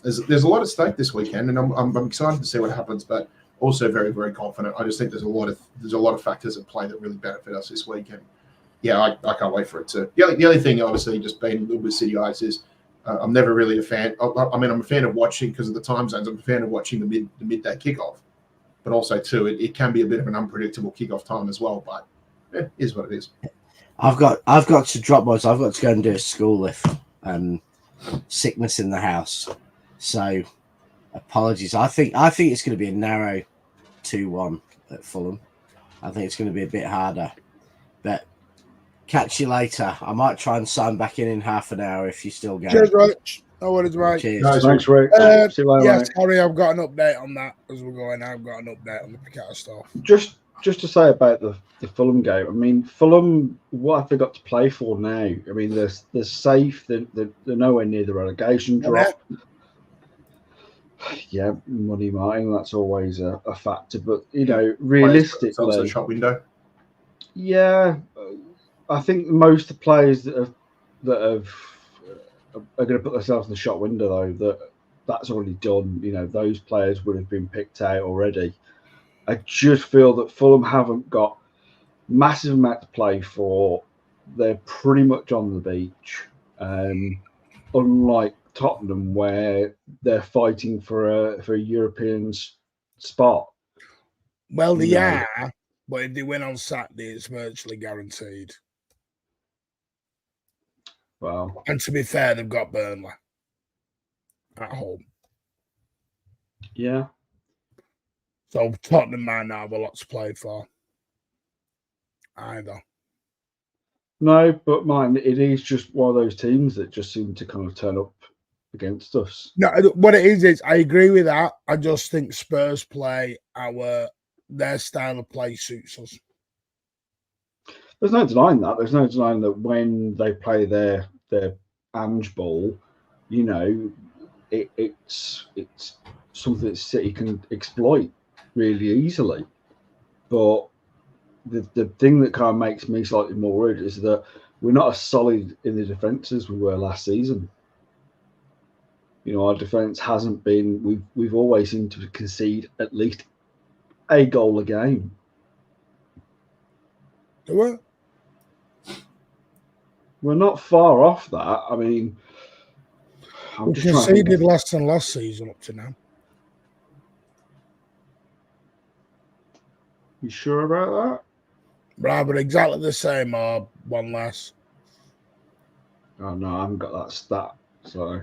there's a lot at stake this weekend, and I'm excited to see what happens, but also very, very confident. I just think there's a lot of factors at play that really benefit us this weekend. Yeah, I can't wait for it to. The only thing, obviously, just being a little bit city-eyes is I'm never really a fan. I'm a fan of watching because of the time zones. I'm a fan of watching the midday kickoff, but also too, it can be a bit of an unpredictable kickoff time as well. But is what it is. I've got to drop boys. I've got to go and do a school lift. Sickness in the house. So apologies. I think it's going to be a narrow 2-1 at Fulham. I think it's going to be a bit harder. But catch you later. I might try and sign back in half an hour if you're still going. Cheers, Rich. No worries, mate. Cheers. No, Thanks, Rick. See you later, Yeah, mate. sorry, I've got an update on that as we're going. I've got an update on the Picasso stuff. Just to say about the Fulham game, I mean, Fulham, what have they got to play for now? I mean, they're safe. They're nowhere near the relegation drop. Yeah, money, Martin, that's always a factor. But, you know, realistically... It's also a shop window. Yeah, I think most of the players that are going to put themselves in the shop window, though, that's already done. You know, those players would have been picked out already. I just feel that Fulham haven't got massive amount to play for. They're pretty much on the beach, unlike Tottenham, where they're fighting for a European spot. Well, they are, but if they win on Saturday, it's virtually guaranteed. Well, and to be fair, they've got Burnley at home. Yeah. So Tottenham might not have a lot to play for either. No, but mine, it is just one of those teams that just seem to kind of turn up against us. No, what it is I agree with that. I just think Spurs play their style of play suits us. There's no denying that. There's no denying that when they play their Ange ball, you know, it's something that City can exploit really easily. But the thing that kind of makes me slightly more worried is that we're not as solid in the defence as we were last season. You know, our defence hasn't been. We've always seemed to concede at least a goal a game. Do we? We're not far off that. I mean, we conceded less than last season up to now. You sure about that? Right, but exactly the same or one less. Oh no, I haven't got that stat. So,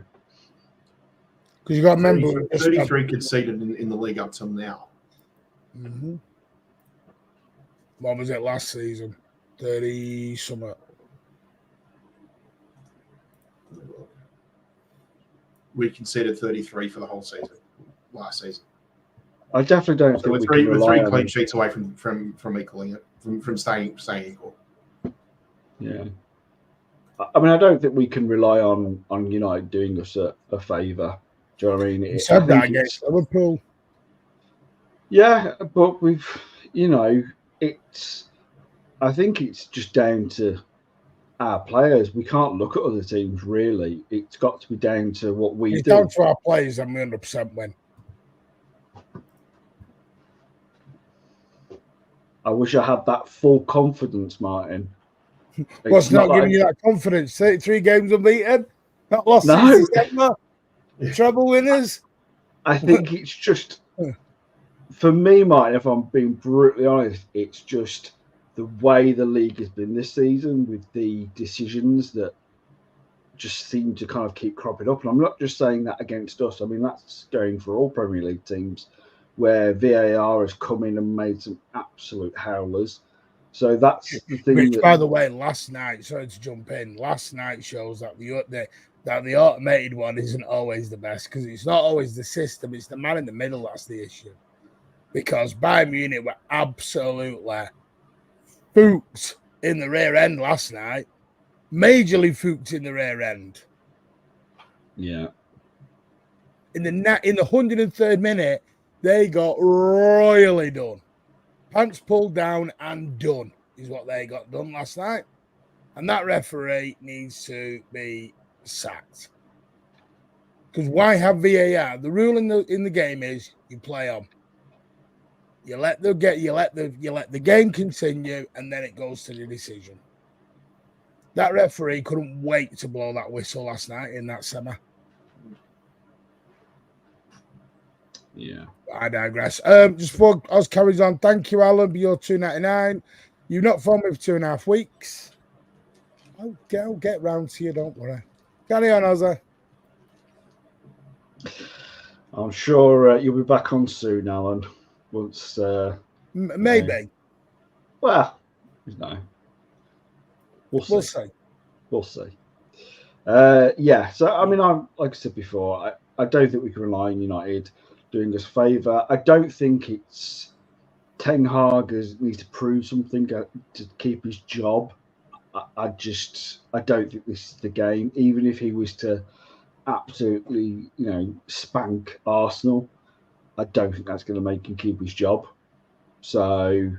because you got to remember, 33 conceded in the league up till now. Mm-hmm. What was it last season? 30 something. We conceded 33 for the whole season last season. I definitely don't think we're three clean sheets away from equaling it, from staying equal. Yeah, I mean, I don't think we can rely on United doing us a favour. Do you know what I mean? You said that against Liverpool. Yeah, but we've, you know, I think it's just down to our players. We can't look at other teams really. It's got to be down to what we do. It's down to our players, and we 100% win. I wish I had that full confidence, Martin. What's not giving you that confidence? 33 games unbeaten, not lost No. since December. Treble winners. I think it's just, for me, Martin, if I'm being brutally honest, it's just the way the league has been this season with the decisions that just seem to kind of keep cropping up. And I'm not just saying that against us. I mean, that's going for all Premier League teams where VAR has come in and made some absolute howlers. So that's the thing. Which, by the way, last night, sorry to jump in, last night shows that the automated one isn't always the best because it's not always the system, it's the man in the middle that's the issue. Because Bayern Munich were absolutely fooked in the rear end last night. Majorly fooked in the rear end. Yeah. In the 103rd minute, they got royally done. Pants pulled down and done is what they got done last night. And that referee needs to be sacked. Because why have VAR? The rule in the game is you play on. You let the game continue, and then it goes to the decision. That referee couldn't wait to blow that whistle last night in that semi. Yeah. I digress. Just before us carries on, thank you, Alan, for your $2.99. You've not phoned me for 2.5 weeks. I'll get round to you, don't worry. Carry on, Ozzy. I'm sure you'll be back on soon, Alan. Once maybe. Well, no. We'll see. We'll see. Yeah. So I mean, like I said before, I don't think we can rely on United doing us a favour. I don't think it's Ten Hag needs to prove something to keep his job. I don't think this is the game. Even if he was to absolutely, spank Arsenal, I don't think that's going to make him keep his job. So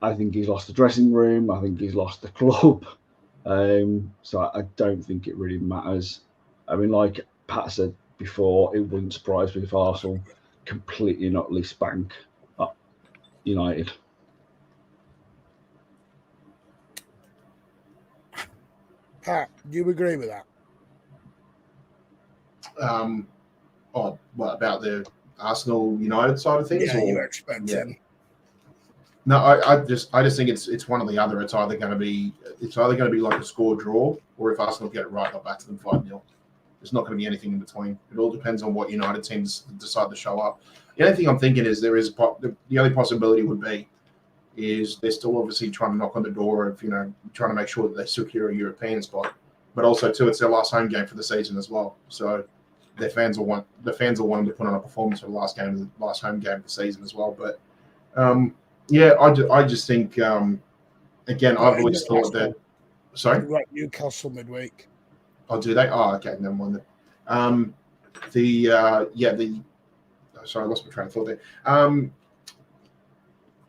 I think he's lost the dressing room. I think he's lost the club. So I don't think it really matters. I mean, like Pat said before, it wouldn't surprise me if Arsenal completely and utterly spank up United. Pat, do you agree with that? What about the Arsenal United side of things? Yeah, you're expecting. Yeah. No, I just think it's one or the other. It's either going to be like a score draw, or if Arsenal get it right, they'll batter them 5-0. There's not going to be anything in between. It all depends on what United teams decide to show up. The only thing I'm thinking is the only possibility would be is they're still obviously trying to knock on the door of trying to make sure that they secure a European spot, but also too it's their last home game for the season as well. So their fans will want them to put on a performance for the last home game of the season as well. But yeah, I just think again I've always thought that. Sorry, right, Newcastle midweek. Oh, do they? Oh, okay, never mind. Sorry, I lost my train of thought there.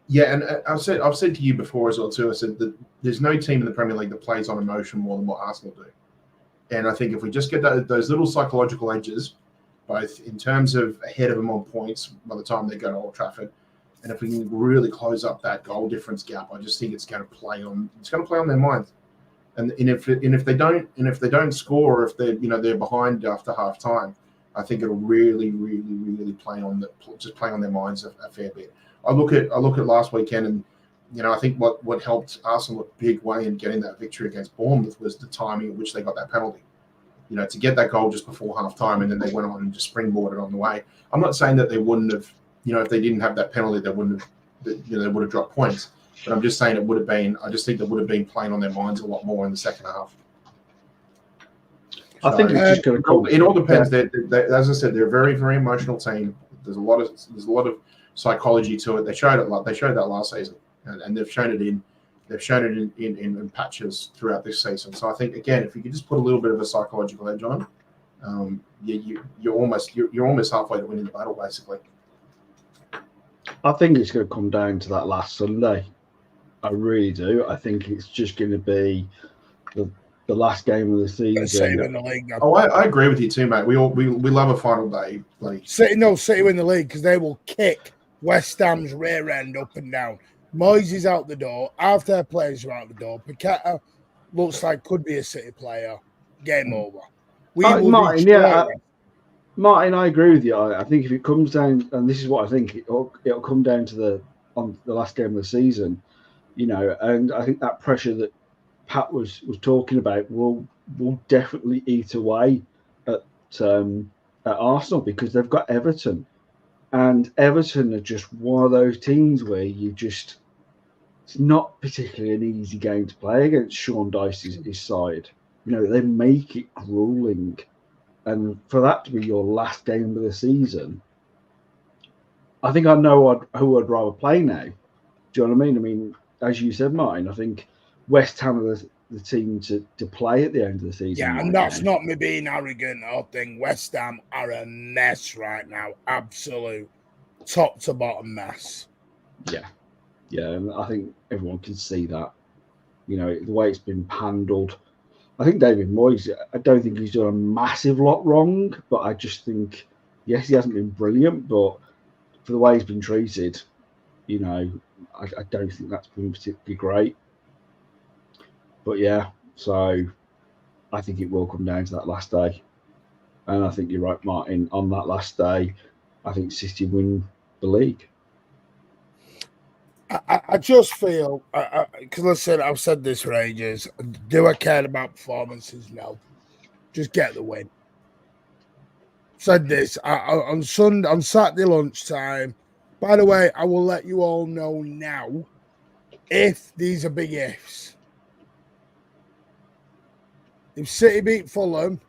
Yeah, and I've said to you before as well too. I said that there's no team in the Premier League that plays on emotion more than what Arsenal do. And I think if we just get those little psychological edges, both in terms of ahead of them on points by the time they go to Old Trafford, and if we can really close up that goal difference gap, I just think it's going to play on their minds. And if they don't score, or if they're behind after half time, I think it'll really, really, really play on their minds a fair bit. I look at last weekend, and I think what helped Arsenal a big way in getting that victory against Bournemouth was the timing at which they got that penalty. To get that goal just before half time, and then they went on and just springboarded on the way. I'm not saying that they wouldn't have, if they didn't have that penalty, they would have dropped points. But I'm just saying I just think they would have been playing on their minds a lot more in the second half. I think it's just going to come. It all depends. Yeah. As I said, they're a very, very emotional team. There's a lot of psychology to it. They showed that last season, and they've shown it in patches throughout this season. So I think again, if you could just put a little bit of a psychological edge on, you're almost halfway to winning the battle, basically. I think it's going to come down to that last Sunday. I really do. I think it's just going to be the last game of the season. In the league, I agree with you too, mate. We love a final day. City win the league because they will kick West Ham's rear end up and down. Moyes is out the door. Half their players are out the door. Paqueta looks like could be a City player. Game over. Martin, I agree with you. I think if it comes down, and this is what I think, it'll come down to on the last game of the season, and I think that pressure that Pat was talking about will definitely eat away at Arsenal, because they've got Everton, and Everton are just one of those teams where it's not particularly an easy game to play against Sean Dyche's side. They make it grueling. And for that to be your last game of the season, I think I know who I'd rather play now. Do you know what I mean? I mean, as you said, Martin, I think West Ham are the team to play at the end of the season. Yeah, and that's not me being arrogant or thing. West Ham are a mess right now. Absolute top to bottom mess. Yeah. Yeah, and I think everyone can see that. The way it's been handled. I think David Moyes, I don't think he's done a massive lot wrong, but I just think, yes, he hasn't been brilliant, but for the way he's been treated, I don't think that's been particularly great. But yeah, so I think it will come down to that last day. And I think you're right, Martin. On that last day, I think City win the league. I just feel, because listen, I've said this for ages. Do I care about performances? No. Just get the win. Said this on Saturday lunchtime. By the way, I will let you all know now if these are big ifs. If City beat Fulham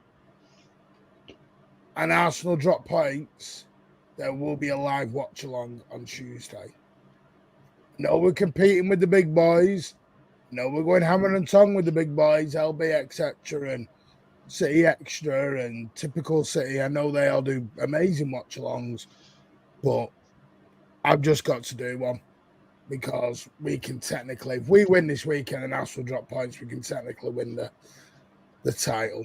and Arsenal drop points, there will be a live watch along on Tuesday. No, we're competing with the big boys. No, we're going hammer and tongue with the big boys, LB, etc., and City Extra and typical City. I know they all do amazing watch alongs, but I've just got to do one because we can technically, if we win this weekend and Arsenal drop points, we can technically win the title.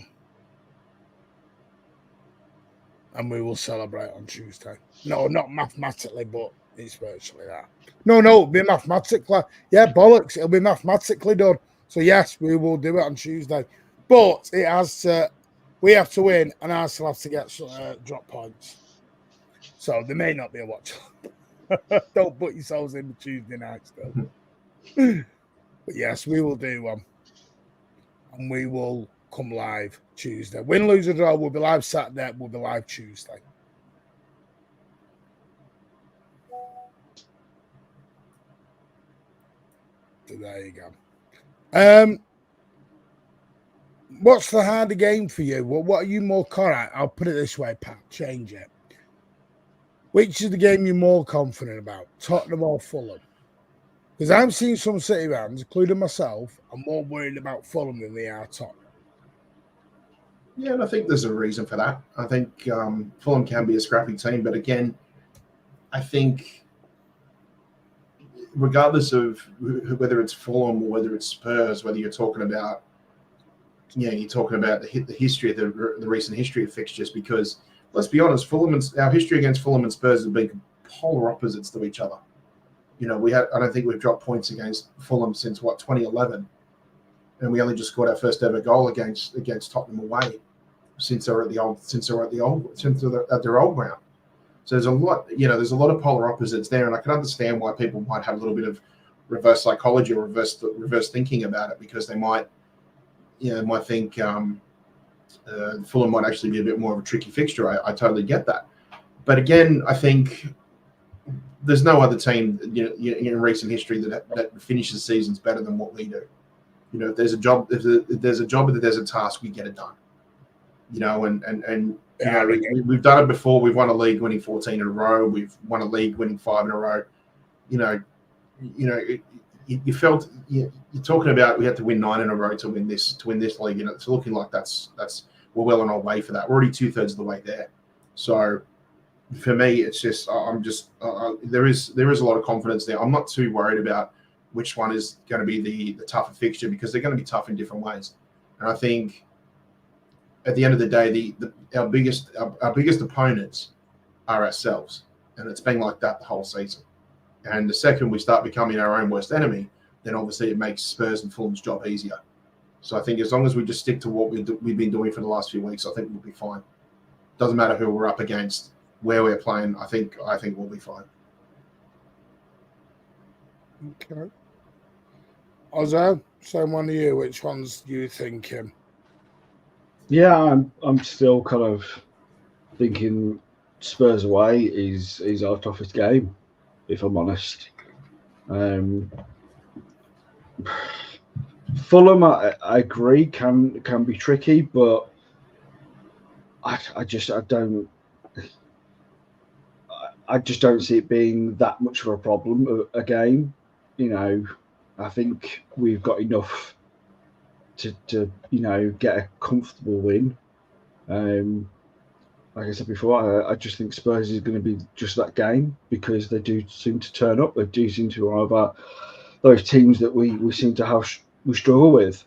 And we will celebrate on Tuesday. No, not mathematically, but it's virtually that. No, it'll be mathematically. Yeah, bollocks. It'll be mathematically done. So, yes, we will do it on Tuesday. But it has to, we have to win and Arsenal have to get drop points. So, there may not be a watch. Don't put yourselves in the Tuesday night still. But, yes, we will do one. And we will come live Tuesday. Win, lose, or draw, we'll be live Saturday. We'll be live Tuesday. So there you go. What's the harder game for you? What are you more confident? I'll put it this way, Pat. Change it. Which is the game you're more confident about, Tottenham or Fulham? Because I'm seeing some City fans, including myself, are more worried about Fulham than they are Tottenham. Yeah, and I think there's a reason for that. I think Fulham can be a scrappy team, but again, I think regardless of whether it's Fulham or whether it's Spurs, whether you're talking about, you're talking about the history of the recent history of fixtures, because let's be honest, our history against Fulham and Spurs have been polar opposites to each other. I don't think we've dropped points against Fulham since 2011, and we only just scored our first ever goal against Tottenham away since they're at their old ground. So there's a lot of polar opposites there, and I can understand why people might have a little bit of reverse psychology or reverse thinking about it, because they might think Fulham might actually be a bit more of a tricky fixture. I totally get that, but again, I think there's no other team in recent history that finishes seasons better than what we do. If there's a job, if there's a task, we get it done. We've done it before. We've won a league winning 14 in a row. We've won a league winning 5 in a row. You felt you're talking about we had to win 9 in a row to win this league, and it's looking like that's we're well on our way for that. We're already 2/3 of the way there. So for me, it's just there is a lot of confidence there. I'm not too worried about which one is going to be the tougher fixture, because they're going to be tough in different ways. And I think at the end of the day, our biggest opponents are ourselves, and it's been like that the whole season. And the second we start becoming our own worst enemy, then obviously it makes Spurs and Fulham's job easier. So I think as long as we just stick to what we've been doing for the last few weeks, I think we'll be fine. Doesn't matter who we're up against, where we're playing. I think we'll be fine. Okay. Ozzo, same one to you. Which ones do you thinking? Yeah, I'm still kind of thinking Spurs away is our toughest game, if I'm honest. Fulham, I agree, can be tricky, but I just don't see it being that much of a problem again. I think we've got enough to get a comfortable win. Like I said before, I just think Spurs is going to be just that game, because they do seem to turn up. They do seem to arrive at those teams that we seem to we struggle with,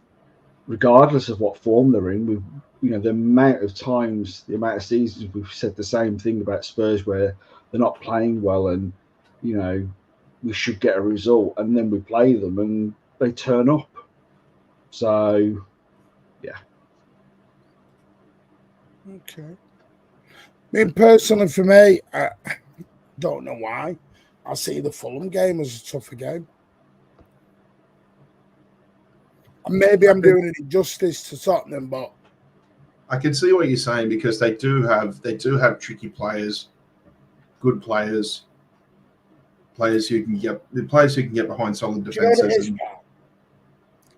regardless of what form they're in. The amount of times, the amount of seasons we've said the same thing about Spurs, where they're not playing well, and we should get a result, and then we play them and they turn up. So, yeah. Okay. Personally, for me, I don't know why. I see the Fulham game as a tougher game. And maybe I'm doing an injustice to Tottenham, but I can see what you're saying because they do have tricky players, good players, players who can get behind solid defenses.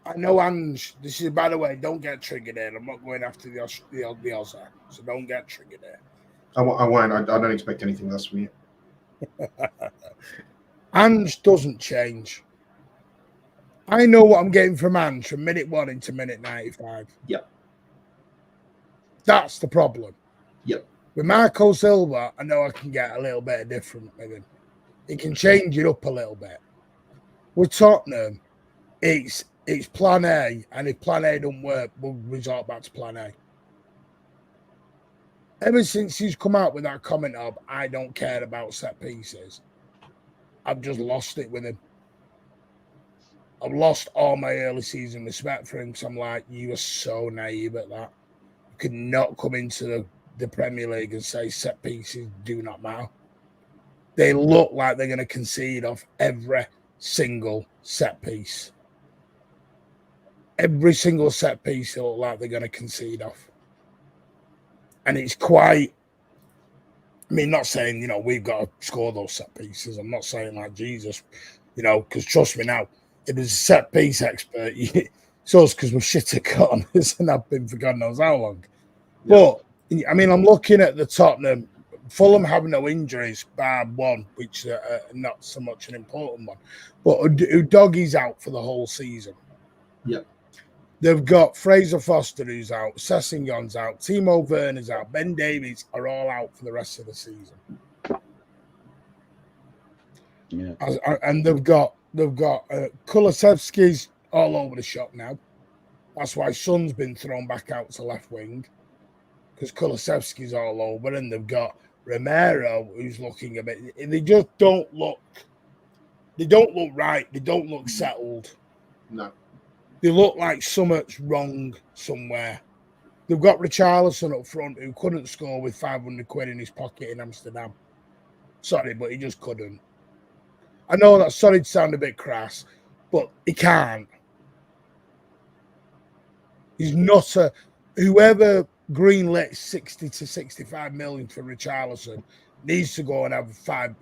I know Ange. This is, by the way, don't get triggered here. I'm not going after the Ozza, so don't get triggered here. I won't. I don't expect anything less from you. Ange doesn't change. I know what I'm getting from Ange from minute 1 into minute 95. Yep. That's the problem. Yep. With Marco Silva, I know I can get a little bit different with him. He can change it up a little bit. With Tottenham, it's plan A, and if plan A don't work, we'll resort back to plan A. Ever since he's come out with that comment of, I don't care about set pieces, I've just lost it with him. I've lost all my early season respect for him because I'm like, you are so naive at that. You could not come into the Premier League and say set pieces do not matter. They look like they're going to concede off every single set piece. Every single set piece they look like they're going to concede off. And it's quite, I mean, not saying, we've got to score those set pieces. I'm not saying like Jesus, because trust me now, it was a set piece expert. It's us because we're shit at corners and I've been for God knows how long. Yeah. But, I mean, I'm looking at the Tottenham. Fulham have no injuries, bar one, which are not so much an important one. But Udogie's out for the whole season. Yep. They've got Fraser Foster who's out, Sessegnon's out, Timo Werner's out, Ben Davies are all out for the rest of the season. Yeah. And they've got Kulusevski's all over the shop now. That's why Son's been thrown back out to left wing because Kulusevski's all over, and they've got Romero who's looking a bit. They just don't look. They don't look right. They don't look settled. No. They look like something's wrong somewhere. They've got Richarlison up front who couldn't score with 500 quid in his pocket in Amsterdam. Sorry, but he just couldn't. I know that's sorry to sound a bit crass, but he can't. He's not a... Whoever greenlit 60 to 65 million for Richarlison needs to go and have 5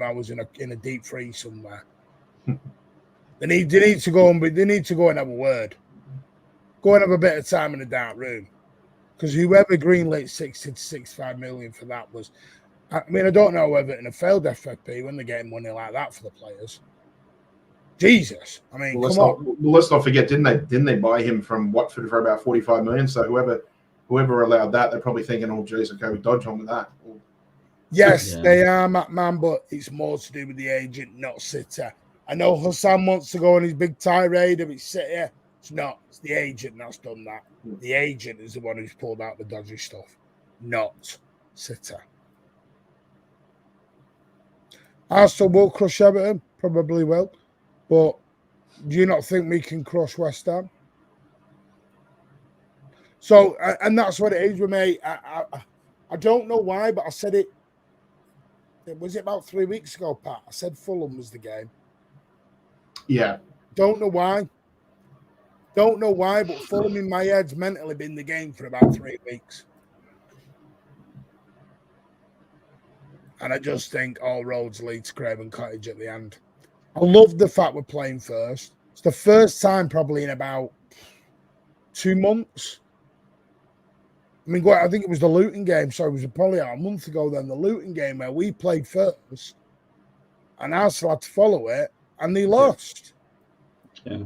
hours in a deep freeze somewhere. They need to go and have a word. Go and have a bit of time in the dark room. Because whoever greenlit 60 to 65 million for that was... I mean, I don't know whether in a failed FFP when they're getting money like that for the players. Jesus. I mean, let's not forget, didn't they buy him from Watford for about 45 million? So whoever allowed that, they're probably thinking, oh, geez, okay, we dodge on with that. Yes, yeah. They are, man, but it's more to do with the agent, not City. I know Hassan wants to go on his big tirade of it's City. It's not. It's the agent that's done that. The agent is the one who's pulled out the dodgy stuff, not City. Arsenal will crush Everton, probably will. But do you not think we can crush West Ham? So, and that's what it is with me. I don't know why, but I said it. Was it about 3 weeks ago, Pat? I said Fulham was the game. Yeah. Don't know why. But Fulham in my head's mentally been the game for about 3 weeks. And I just think all roads lead to Craven Cottage at the end. I love the fact we're playing first. It's the first time probably in about 2 months. I mean, I think it was the Luton game. So it was probably a month ago then, the Luton game where we played first and Arsenal had to follow it and they lost. Yeah.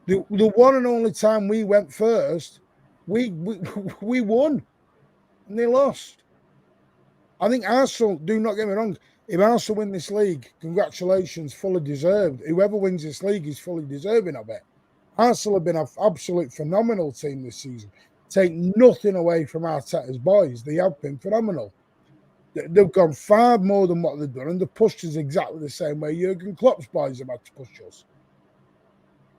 The one and only time we went first, we won and they lost. I think Arsenal, do not get me wrong, if Arsenal win this league, congratulations, fully deserved. Whoever wins this league is fully deserving of it. Arsenal have been an absolute phenomenal team this season. Take nothing away from Arteta's boys. They have been phenomenal. They've gone far more than what they've done, and they've pushed us exactly the same way Jurgen Klopp's boys have had to push us.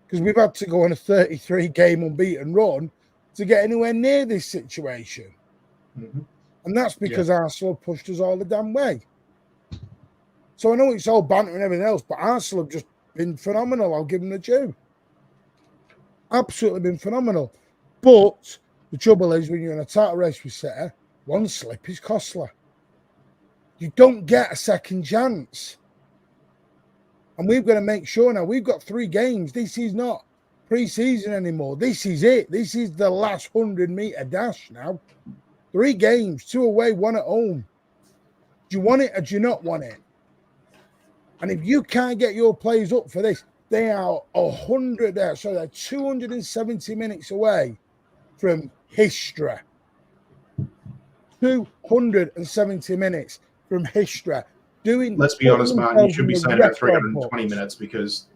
Because we've had to go on a 33-game unbeaten run to get anywhere near this situation. Mm-hmm. And that's because Arsenal pushed us all the damn way. So I know it's all banter and everything else, but Arsenal have just been phenomenal. I'll give them the due. Absolutely been phenomenal. But the trouble is, when you're in a title race with City, one slip is costly. You don't get a second chance. And we've got to make sure now. We've got 3 games. This is not pre-season anymore. This is it. This is the last 100-meter dash now. 3 games, 2 away, 1 at home. Do you want it or do you not want it? And if you can't get your players up for this, they are 270 minutes away from history. 270 minutes from history. Let's be honest, Martin, you should be saying about 320 minutes because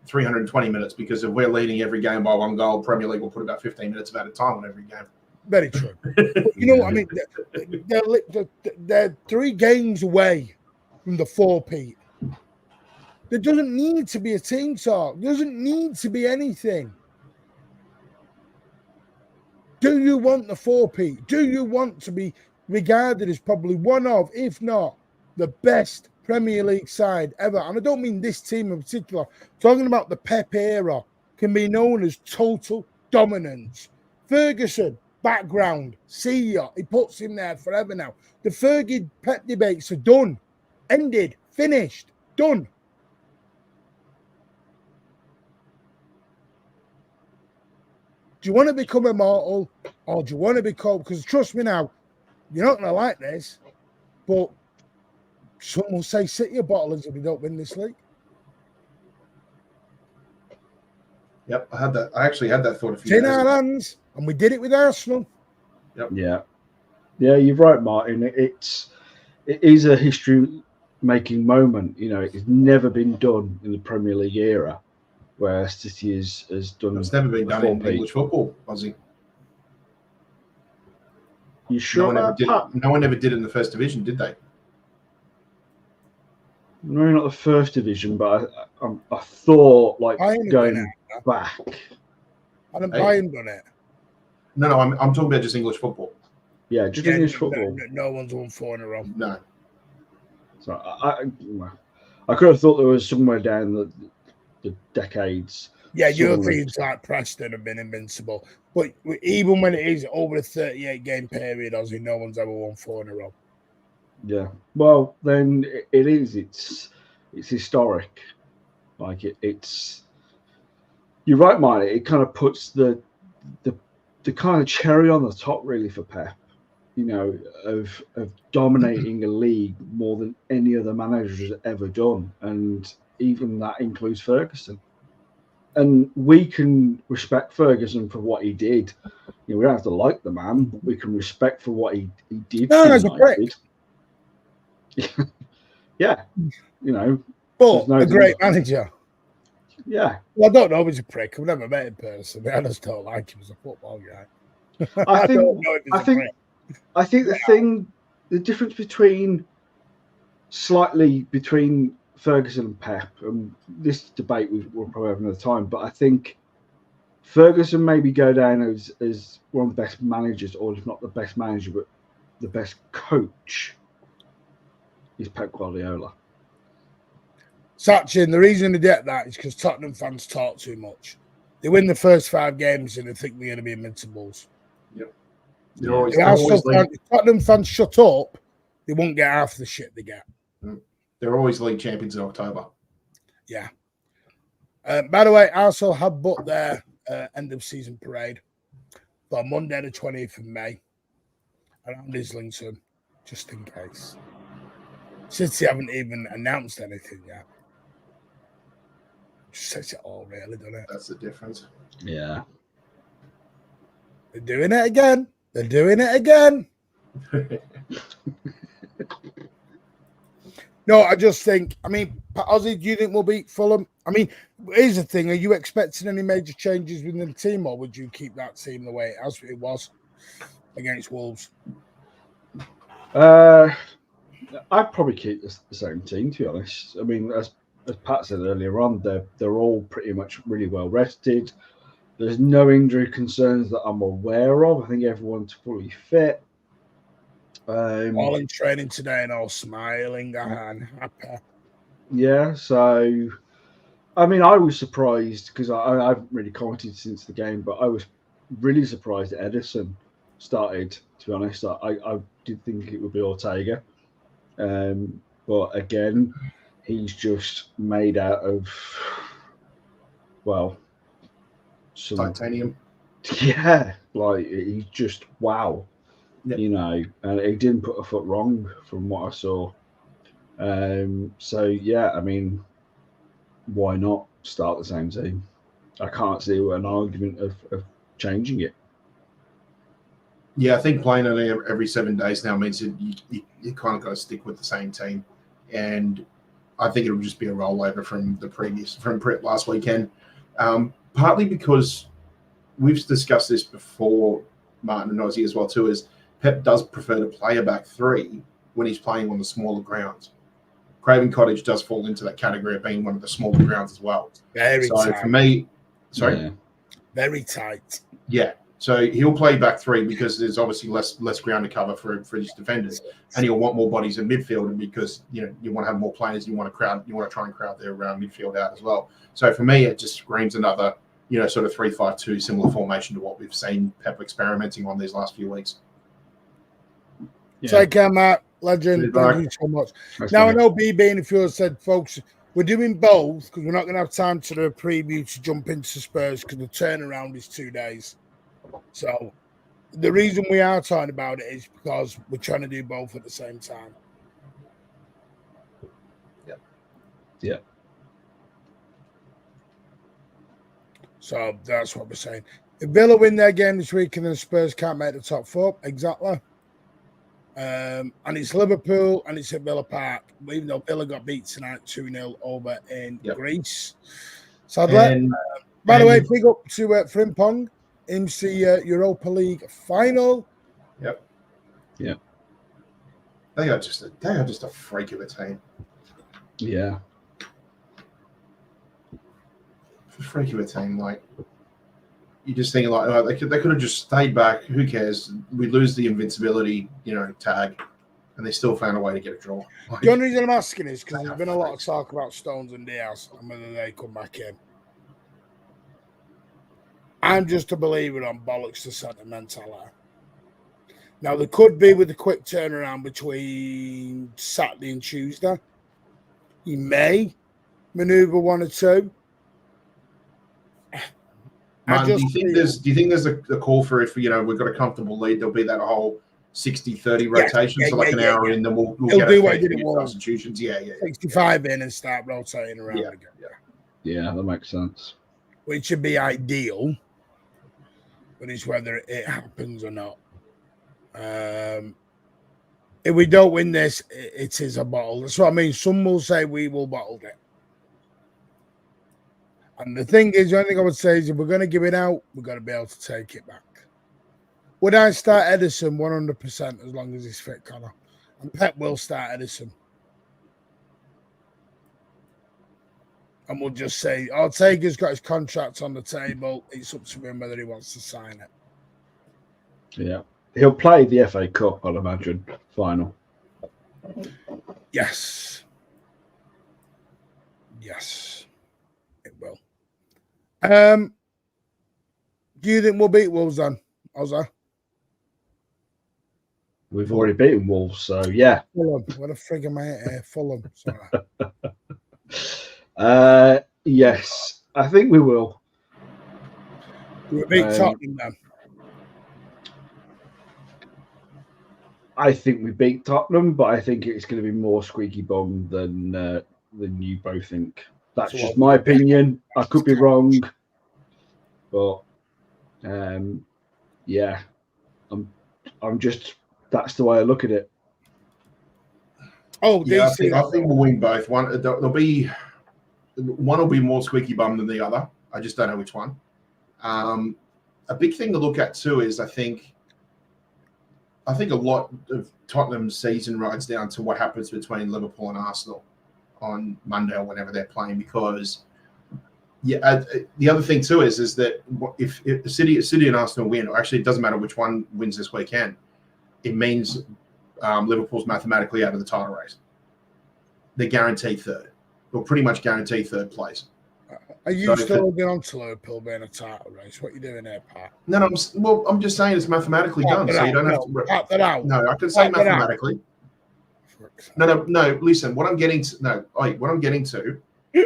if we're leading every game by 1 goal, Premier League will put about 15 minutes of added time on every game. Very true. But you know what I mean? They're 3 games away from the 4-peat. There doesn't need to be a team talk. There doesn't need to be anything. Do you want the 4-peat? Do you want to be regarded as probably one of, if not, the best Premier League side ever? And I don't mean this team in particular. Talking about the Pep era can be known as total dominance. Ferguson, background, see ya. He puts him there forever now. The Fergie Pep debates are done, ended, finished, done. Do you want to become immortal or do you want to become, because trust me now, you're not going to like this, but some will say City are bottlers if we don't win this league. Yep, I actually had that thought a few days ago. It's in our hands, and we did it with Arsenal. Yep. Yeah, you're right, Martin. It is a history-making moment. You know, it's never been done in the Premier League era, where City has done. It's never been done in English football, Ozzy. You sure? No one ever did it in the first division, did they? No, not the first division, but I thought like going back. And Bayern done it. No, I'm talking about just English football. Yeah, just English football. No one's won 4 in a row. No. So I could have thought there was somewhere down the decades. Yeah, Europeans like Preston have been invincible. But even when it is over a 38-game period, Ozzy, no one's ever won 4 in a row. Yeah. Well, then it is. It's historic. Like it's. You're right, Marty. It kind of puts the kind of cherry on the top, really, for Pep. You know, of dominating a league more than any other manager has ever done, and even that includes Ferguson. And we can respect Ferguson for what he did. You know, we don't have to like the man, but we can respect for what he did. No, as a prick. Yeah, you know, but a great manager. Yeah. Well, I don't know if he's a prick. I've never met him personally. I just don't like him as a football guy. I think the difference between Ferguson and Pep, and this debate we'll probably have another time, but I think Ferguson maybe go down as one of the best managers, or if not the best manager, but the best coach is Pep Guardiola. Sachin, the reason they get that is because Tottenham fans talk too much. They win the first 5 games and they think they're going to be invincibles. Yep. Tottenham fans shut up, they won't get half the shit they get. They're always league champions in October. Yeah. By the way, Arsenal have booked their end of season parade for Monday, the 20th of May, around Islington, just in case. City haven't even announced anything yet. Just says it all, really, doesn't it? That's the difference. Yeah. They're doing it again. They're doing it again. No, I just think, Ozzy, do you think we'll beat Fulham? Here's the thing. Are you expecting any major changes within the team, or would you keep that team the way it was against Wolves? I'd probably keep the same team, to be honest. As Pat said earlier on, they're all pretty much really well rested. There's no injury concerns that I'm aware of. I think everyone's fully fit. All in training today and all smiling and happy. Yeah, so I mean, I was surprised because I haven't really commented since the game, but I was really surprised that Edison started. To be honest, I did think it would be Ortega, but again, he's just made out of well, some Titanium. yeah, like he's just wow, Yep. you know, and he didn't put a foot wrong from what I saw. So yeah, I mean, why not start the same team? I can't see an argument of changing it. Yeah, I think playing it every 7 days now means that you kind of got to stick with the same team, and I think it'll just be a rollover from last weekend. Partly because we've discussed this before, Martin and Ozzy as well too. Is Pep does prefer to play a back three when he's playing on the smaller grounds. Craven Cottage does fall into that category of being one of the smaller grounds as well. Very tight. For me, sorry, Yeah. Very tight. Yeah. So he'll play back three because there's obviously less ground to cover for his defenders, and he'll want more bodies in midfield because you want to have more players. You want to try and crowd their midfield out as well. So for me, it just screams another sort of 3-5-2 similar formation to what we've seen Pep experimenting on these last few weeks. Yeah. Take care, Matt. Legend. Thank you so much. Now I know BB and if you said, folks, we're doing both because we're not going to have time to do a preview to jump into Spurs because the turnaround is 2 days. So the reason we are talking about it is because we're trying to do both at the same time. Yeah. So that's what we're saying. If Villa win their game this week and then Spurs can't make the top four, exactly. And it's Liverpool and it's at Villa Park, even though Villa got beat tonight 2-0 over in Greece. So by the way, big up to Frimpong. MC Europa League final. Yep. Yeah. They are just a freak of a team. Yeah. A freak of a team. Like you just think like they could have just stayed back. Who cares? We lose the invincibility, tag, and they still found a way to get a draw. Like, the only reason I'm asking is because there's been a lot of talk about Stones and Diaz and whether they come back in. I'm just a believer on bollocks to sentimentality. Now, there could be with a quick turnaround between Saturday and Tuesday. He may manoeuvre one or two. Man, do you think there's a call for if we've got a comfortable lead, there'll be that whole 60-30 rotation, so like an hour in, then we'll get a substitutions. Yeah. 65 in and start rotating around again. Yeah, that makes sense. Which should be ideal. But it's whether it happens or not. If we don't win this, it is a bottle. That's what I mean. Some will say we will bottle it. And the thing is, the only thing I would say is if we're going to give it out, we're going to be able to take it back. Would I start Edison 100% as long as he's fit, Connor? And Pep will start Edison. And we'll just say, Ortega's got his contract on the table. It's up to him whether he wants to sign it. Yeah. He'll play the FA Cup, I'll imagine, final. Yes. It will. Do you think we'll beat Wolves then, Ozza? We've already beaten Wolves, so yeah. Fulham. What a frig am I here? Fulham. Sorry. Yes, I think we will. We'll beat Tottenham then. I think we beat Tottenham, but I think it's going to be more squeaky bum than you both think. That's just my opinion. I could be wrong, but yeah, I'm just that's the way I look at it. Oh, yeah, I think we'll win both. One will be more squeaky bum than the other. I just don't know which one. A big thing to look at too is I think a lot of Tottenham's season rides down to what happens between Liverpool and Arsenal on Monday or whenever they're playing. Because the other thing too is that if the City and Arsenal win, or actually it doesn't matter which one wins this weekend, it means Liverpool's mathematically out of the title race. They're guaranteed third. will pretty much guarantee third place. Are you still holding on to Liverpool being a title race? What are you doing there, Pat? No, I'm just saying it's mathematically done, so you don't have to. Pat that out. No, I can say mathematically. No. Listen, what I'm getting to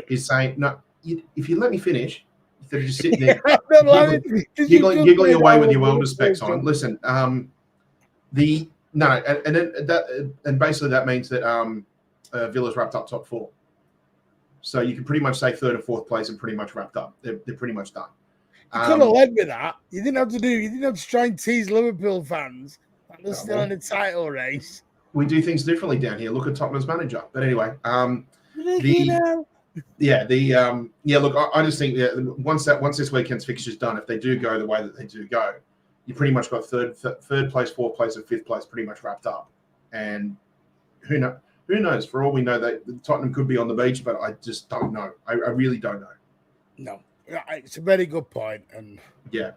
is saying no. If you let me finish, instead of just sitting there giggling away with your welder specs on. Listen, and basically that means that Villa's wrapped up top 4. So you can pretty much say third and fourth place and pretty much wrapped up. They're pretty much done. You could have led with that. You didn't have to try and tease Liverpool fans that they're still in the title race. We do things differently down here. Look at Tottenham's manager. But anyway, look, I just think that once this weekend's fixture's done, if they do go the way that they do go, you pretty much got third place, fourth place, and fifth place pretty much wrapped up. And who knows? For all we know, that Tottenham could be on the beach, but I just don't know. I really don't know. No, it's a very good point, and yeah,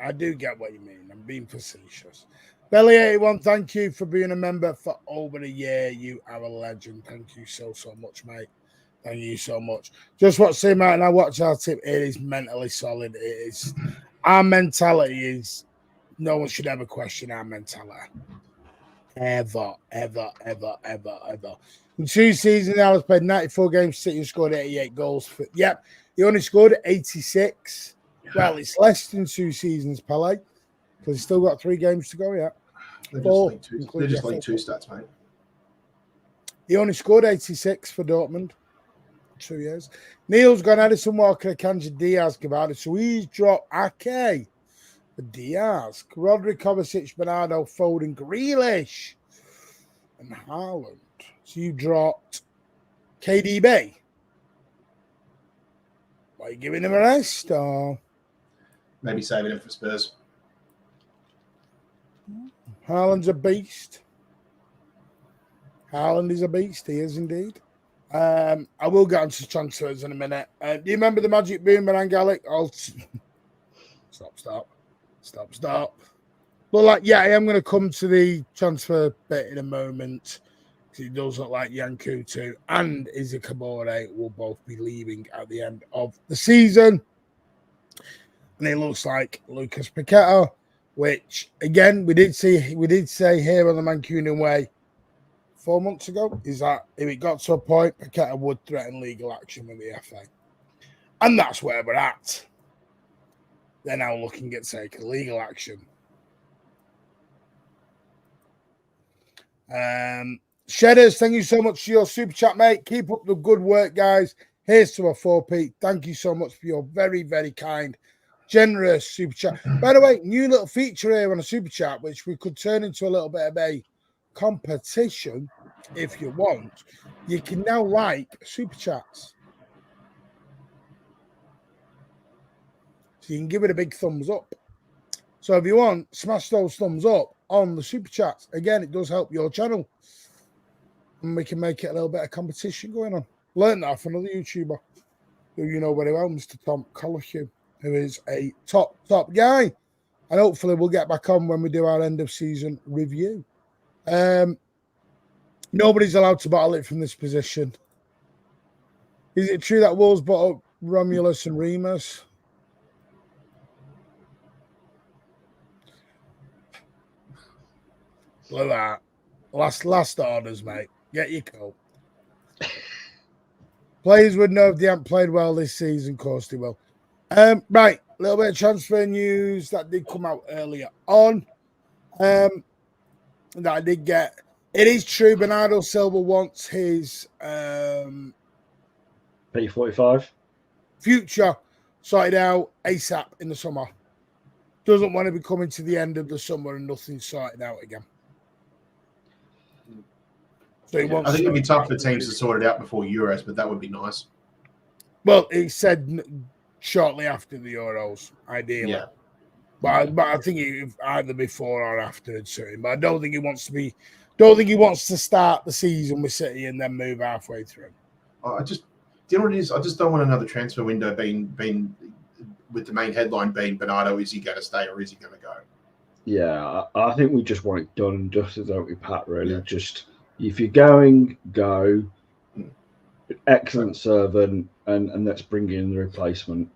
I do get what you mean. I'm being facetious. Belly81, thank you for being a member for over a year. You are a legend. Thank you so much, mate. Thank you so much. Just watch him out and I watch our tip. It is mentally solid. It is. Our mentality is no one should ever question our mentality. Ever. In 2 seasons, Alice played 94 games. City scored 88 goals. He only scored 86. Well, it's less than 2 seasons, Pele, because he's still got 3 games to go yet. They're just like 2 stats, mate. He only scored 86 for Dortmund. 2 years. Neil's gone Edison Walker, Kanji Diaz, Cavani. So he's dropped Ake for Diaz, Rodri, Kovacic, Bernardo, Foden, Grealish, and Haaland. So you dropped KDB. Are you giving him a rest or maybe saving him for Spurs? Haaland's a beast. Haaland is a beast. He is indeed. I will get onto transfers in a minute. Do you remember the Magic Boomerang, Alec? Stop. But I am going to come to the transfer bit in a moment. It does look like Yankutu and Izzy Kabore will both be leaving at the end of the season. And it looks like Lucas Paqueta, which again we did say here on the Mancunian Way 4 months ago, is that if it got to a point, Paqueta would threaten legal action with the FA. And that's where we're at. They're now looking at taking legal action. Shedders, thank you so much for your super chat, mate. Keep up the good work, guys. Here's to a 4p. Thank you so much for your very, very kind, generous super chat. By the way, new little feature here on a super chat, which we could turn into a little bit of a competition if you want. You can now like super chats. So you can give it a big thumbs up. So if you want, smash those thumbs up on the super chats. Again, it does help your channel. And we can make it a little bit of competition going on. Learned that from another YouTuber who you know very well, Mr. Tom Collishew, who is a top guy. And hopefully we'll get back on when we do our end of season review. Nobody's allowed to bottle it from this position. Is it true that Wolves bought up Romulus and Remus? Look at that. Last orders, mate. Get your coat. Players would know if they haven't played well this season. Of course they will. Right. A little bit of transfer news that did come out earlier on. That I did get. It is true. Bernardo Silva wants his P45 future sorted out ASAP in the summer. Doesn't want to be coming to the end of the summer and nothing sorted out again. So he wants. I think it'd be tough for teams to sort it out before Euros, but that would be nice. Well, he said shortly after the Euros, ideally. Yeah. But I think either before or after it's certain. But I don't think he wants to be. Don't think he wants to start the season with City and then move halfway through. Do you know what it is? I just don't want another transfer window being with the main headline being Bernardo. Is he going to stay or is he going to go? Yeah, I think we just want it done and dusted, don't we, Pat? Really, just if you're going, go. excellent servant, and let's bring in the replacement.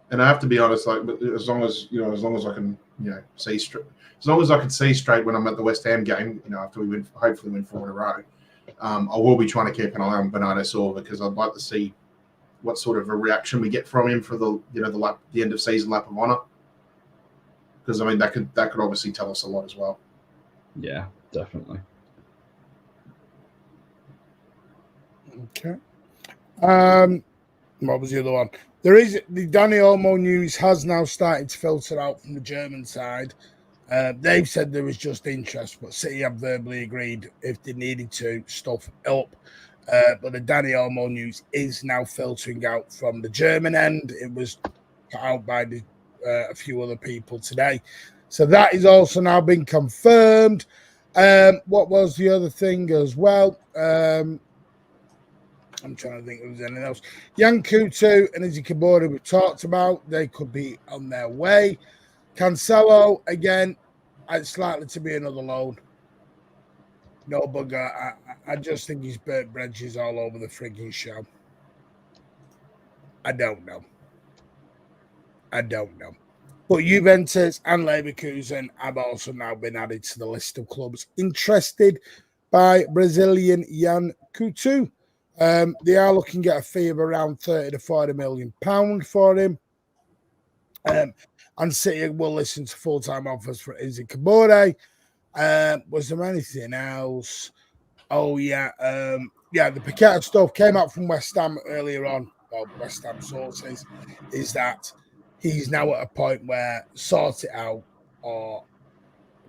And I have to be honest, like, as long as I can, see straight, as long as I can see straight when I'm at the West Ham game, after we hopefully win 4 in a row, I will be trying to keep an eye on Bernardo Silva, because I'd like to see what sort of a reaction we get from him for the end of season lap of honour, because I mean that could obviously tell us a lot as well. Yeah, definitely. Okay. What was the other one? There is the Dani Olmo news has now started to filter out from the German side. They've said there was just interest, but City have verbally agreed if they needed to stuff up. But the Dani Olmo news is now filtering out from the German end. It was put out by a few other people today. So that is also now been confirmed. What was the other thing as well? I'm trying to think if there's anything else. Yan Coutu and Izzy Kabori we've talked about. They could be on their way. Cancelo, again, it's likely to be another loan. No bugger. I just think he's burnt bridges all over the frigging show. I don't know. But Juventus and Leverkusen have also now been added to the list of clubs interested by Brazilian Yan Coutu. They are looking at a fee of around 30 to 40 million pound for him. And City will listen to full-time offers for Izzy Kabore. Was there anything else? Oh, yeah. The Paqueta stuff came out from West Ham earlier on. Well, West Ham sources is that he's now at a point where sort it out or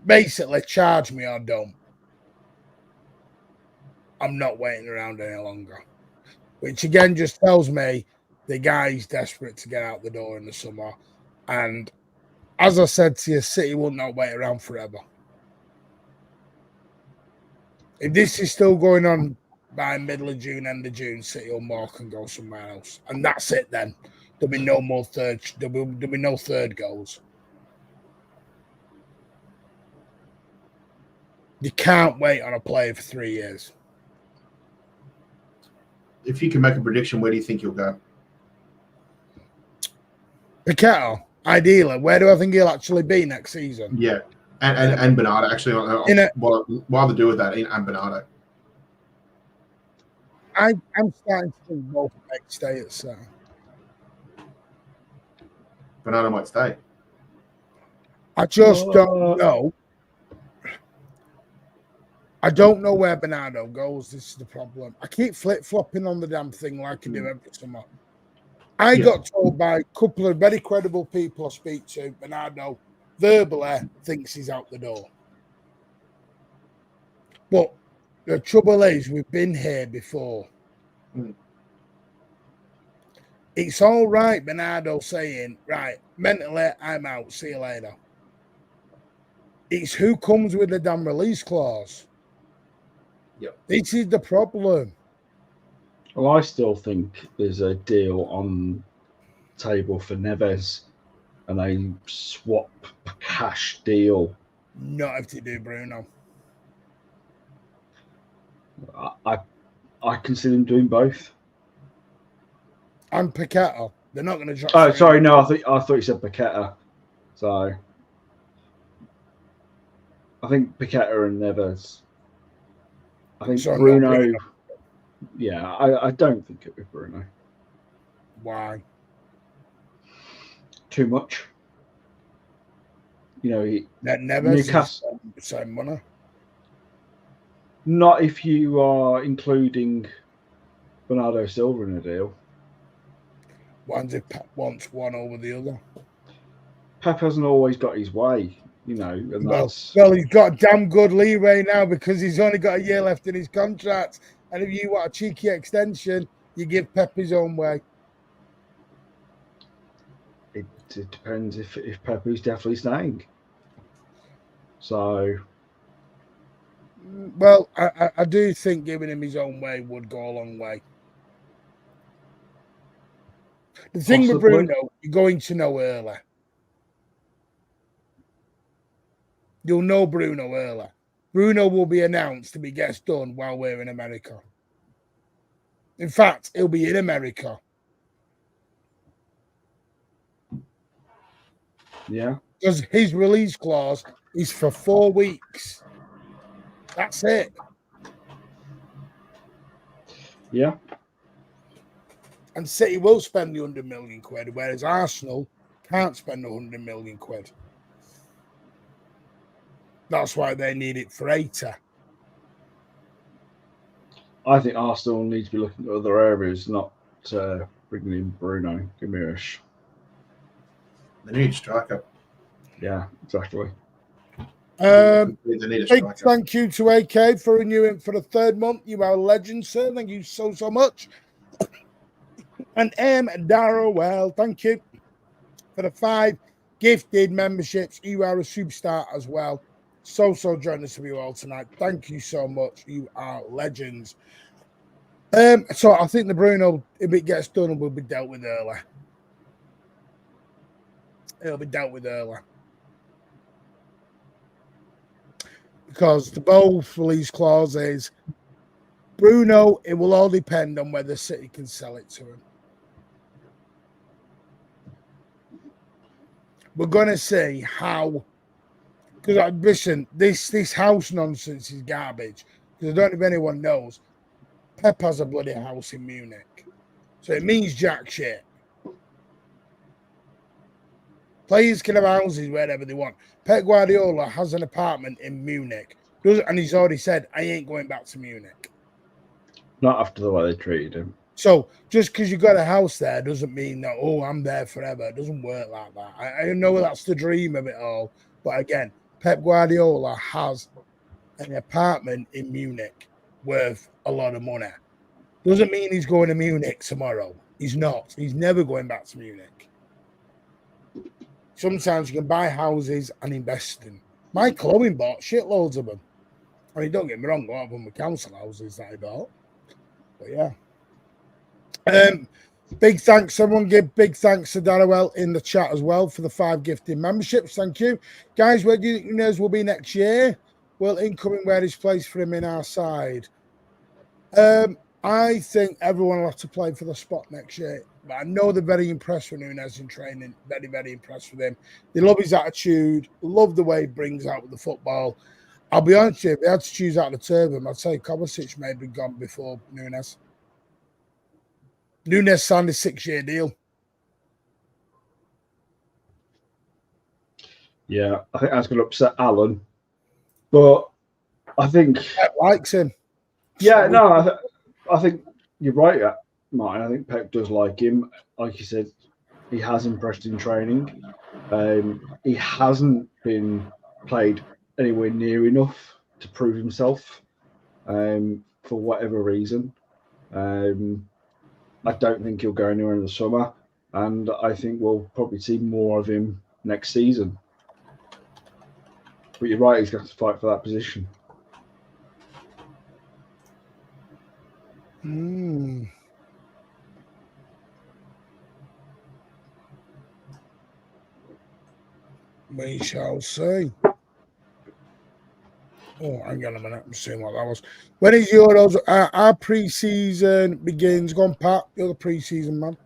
basically charge me or don't. I'm not waiting around any longer. Which again just tells me the guy's desperate to get out the door in the summer. And as I said to you, City will not wait around forever. If this is still going on by middle of June, end of June, City will mark and go somewhere else. And that's it then. There'll be no more there'll be no third goals. You can't wait on a player for 3 years. If you can make a prediction, where do you think he'll go? Paqueta, ideally, where do I think he'll actually be next season? Yeah, and Bernardo, actually, while they do with that, and Bernardo. I'm starting to think both might stay at City. Bernardo might stay. I just don't know. I don't know where Bernardo goes. This is the problem. I keep flip-flopping on the damn thing like I do every summer. I got told by a couple of very credible people I speak to, Bernardo verbally thinks he's out the door. But the trouble is, we've been here before. It's all right, Bernardo saying, right, mentally, I'm out. See you later. It's who comes with the damn release clause. Yep. This is the problem. Well, I still think there's a deal on the table for Neves, and a swap cash deal. Not if they do Bruno. I consider them doing both. And Paqueta. They're not going to drop. Oh, sorry, no, I thought you said Paqueta. So I think Paqueta and Neves. I think Bruno. Yeah, I don't think it was Bruno. Why? Too much. That Neves Newcastle. is the same money. Not if you are including Bernardo Silva in a deal. One's if Pep wants one over the other. Pep hasn't always got his way, and that's... Well, he's got damn good leeway now because he's only got a year left in his contract. And if you want a cheeky extension, you give Pep his own way. It depends if Pep is definitely staying. So... Well, I do think giving him his own way would go a long way. The thing with Bruno, you're going to know early. You'll know Bruno early. Bruno will be announced if he gets done while we're in America. In fact, he'll be in America. Yeah. Because his release clause is for 4 weeks. That's it. Yeah. And City will spend the 100 million quid, whereas Arsenal can't spend 100 million quid. That's why they need it for 80. I think Arsenal need to be looking at other areas, not bringing in Bruno Guimaraes. They need a striker. Yeah, exactly. They need a Big striker. thank you to AK for renewing for the 3rd month. You are a legend, sir. Thank you so much. And Darrowell, thank you for the 5 gifted memberships. You are a superstar as well. So generous of you all tonight. Thank you so much. You are legends. So I think the Bruno, if it gets done, will be dealt with early. It'll be dealt with early. Because the both release clause is Bruno, it will all depend on whether City can sell it to him. We're going to see how, because listen, this house nonsense is garbage. Because I don't know if anyone knows, Pep has a bloody house in Munich. So it means jack shit. Players can have houses wherever they want. Pep Guardiola has an apartment in Munich. And he's already said, I ain't going back to Munich. Not after the way they treated him. So just because you've got a house there doesn't mean that, oh, I'm there forever. It doesn't work like that. I know that's the dream of it all. But again, Pep Guardiola has an apartment in Munich worth a lot of money. Doesn't mean he's going to Munich tomorrow. He's not. He's never going back to Munich. Sometimes you can buy houses and invest in them. Mike Owen bought shitloads of them. I mean, don't get me wrong, a lot of them were council houses that he bought. But yeah. Big thanks. Everyone give big thanks to Darrowell in the chat as well for the 5 gifted memberships. Thank you. Guys, where do you think Nunez will be next year? Will incoming where is place for him in our side? I think everyone will have to play for the spot next year. But I know they're very impressed with Nunez in training. Very, very impressed with him. They love his attitude. Love the way he brings out the football. I'll be honest with you, if they had to choose out of the turban, I'd say Kovacic may have been gone before Nunez. Nunez signed a 6-year deal. Yeah, I think that's going to upset Alan. But I think... Pep likes him. Yeah, no, I think you're right, Martin. I think Pep does like him. Like you said, he has impressed in training. He hasn't been played anywhere near enough to prove himself for whatever reason. I don't think he'll go anywhere in the summer, and I think we'll probably see more of him next season. But you're right, he's going to fight for that position. We shall see. Oh, hang on a minute. I'm seeing what that was. When is Euros? Our pre-season begins. Go on, Pat. You're the pre-season man.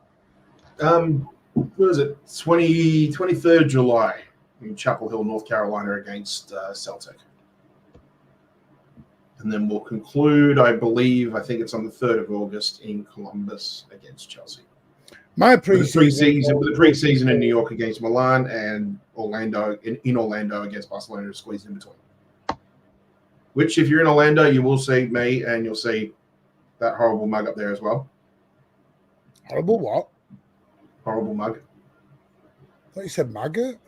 What is it? 23rd July in Chapel Hill, North Carolina against Celtic. And then we'll conclude, I think it's on the 3rd of August in Columbus against Chelsea. My pre-season in New York against Milan and Orlando in Orlando against Barcelona squeezed in between. Which, if you're in Orlando, you will see me and you'll see that horrible mug up there as well. Horrible what? Horrible mug. I thought you said maggot.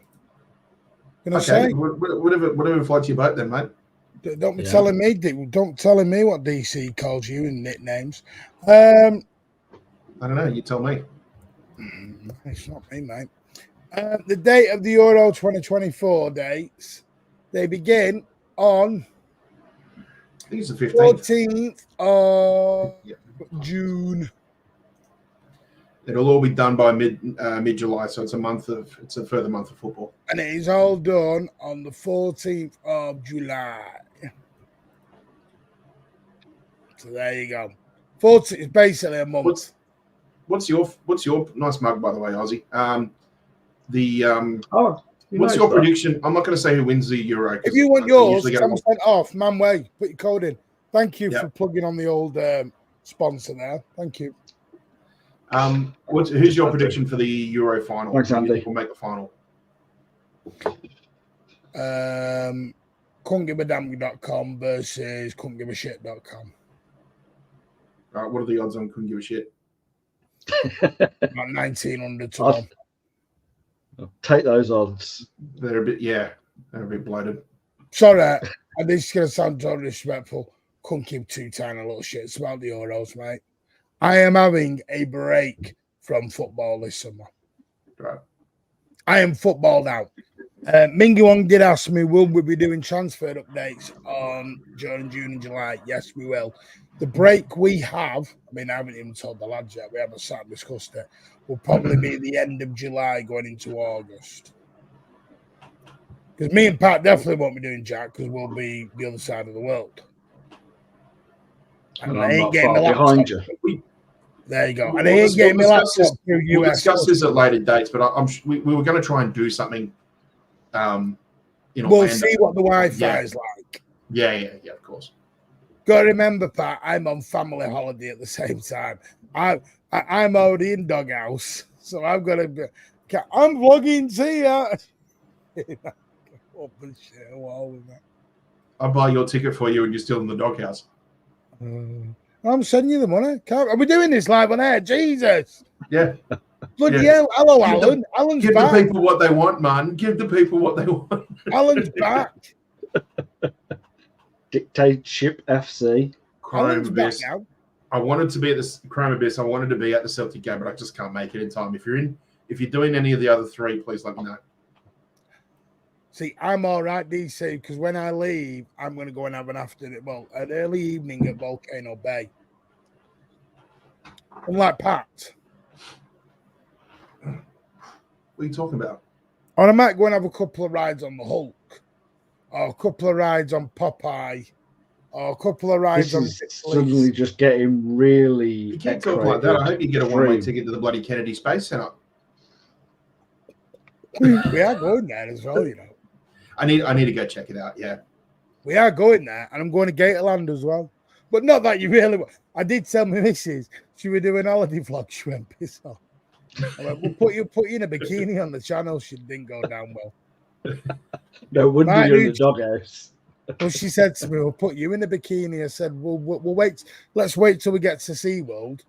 Okay, whatever floats your boat then, mate. Don't be telling me. Don't telling me what DC calls you in nicknames. I don't know. You tell me. It's not me, mate. The date of the Euro 2024 dates. They begin on. I think it's the 15th. 14th of June. It'll all be done by mid July, so it's a further month of football. And it is all done on the 14th of July. So there you go. 40 is basically a month. What's your nice mug, by the way, Ozzy? What's your prediction? I'm not going to say who wins the Euro. If you want yours, 10% off, Manway. Put your code in. Thank you for plugging on the old sponsor there. Thank you. Who's your prediction for the Euro final? Thanks, Andy. Who do you think will make the final? Couldn'tgiveadamn.com versus couldn'tgiveashit.com. Right, what are the odds on couldn't give a shit? About 1,900 to 1. I'll take those odds. They're a bit bloated. Sorry, and this is going to sound totally disrespectful. Couldn't give two tiny little shits about the Euros, mate. I am having a break from football this summer. Right. I am footballed out. Mingy Wong did ask me, will we be doing transfer updates during June and July? Yes, we will. The break we have, I mean, I haven't even told the lads yet. We haven't sat and discussed it. Will probably be the end of July going into August. Because me and Pat definitely won't be doing Jack because we'll be the other side of the world. And I ain't getting the laptop behind you. There you go. And I ain't getting my laptop through US. We'll discuss this at later dates, but we were going to try and do something. We'll see what the Wi-Fi is like. Yeah, of course. Got to remember, Pat, I'm on family holiday at the same time. I'm already in doghouse, so I've got to be. I'm vlogging, see ya. I'll buy your ticket for you and you're still in the doghouse. I'm sending you the money. Are we doing this live on air? Jesus. Yeah. Bloody hell. Hello, Alan. Alan's give back. Give the people what they want, man. Give the people what they want. Alan's back. Dictatorship FC. Crime Abyss. I wanted to be at the Crime Abyss. I wanted to be at the Celtic game, but I just can't make it in time. If you're doing any of the other three, please let me know. See, I'm all right, DC, because when I leave, I'm going to go and have an early evening at Volcano Bay. Unlike Pat. What are you talking about? Or I might go and have a couple of rides on the Hulk, or a couple of rides on Popeye, or a couple of rides this on. Is suddenly just getting really. You can't talk like that. I hope you get a one-way ticket to the bloody Kennedy Space Center. We are going there as well, you know. I need to go check it out. Yeah, we are going there, and I'm going to Gatorland as well. But not that you really. I did tell my missus she would do an holiday vlog. She went piss off. I went, we'll put you in a bikini on the channel. She didn't go down well. No, wouldn't be in the doghouse. Well, she said to me, "We'll put you in a bikini." I said, "We'll wait. Let's wait till we get to SeaWorld."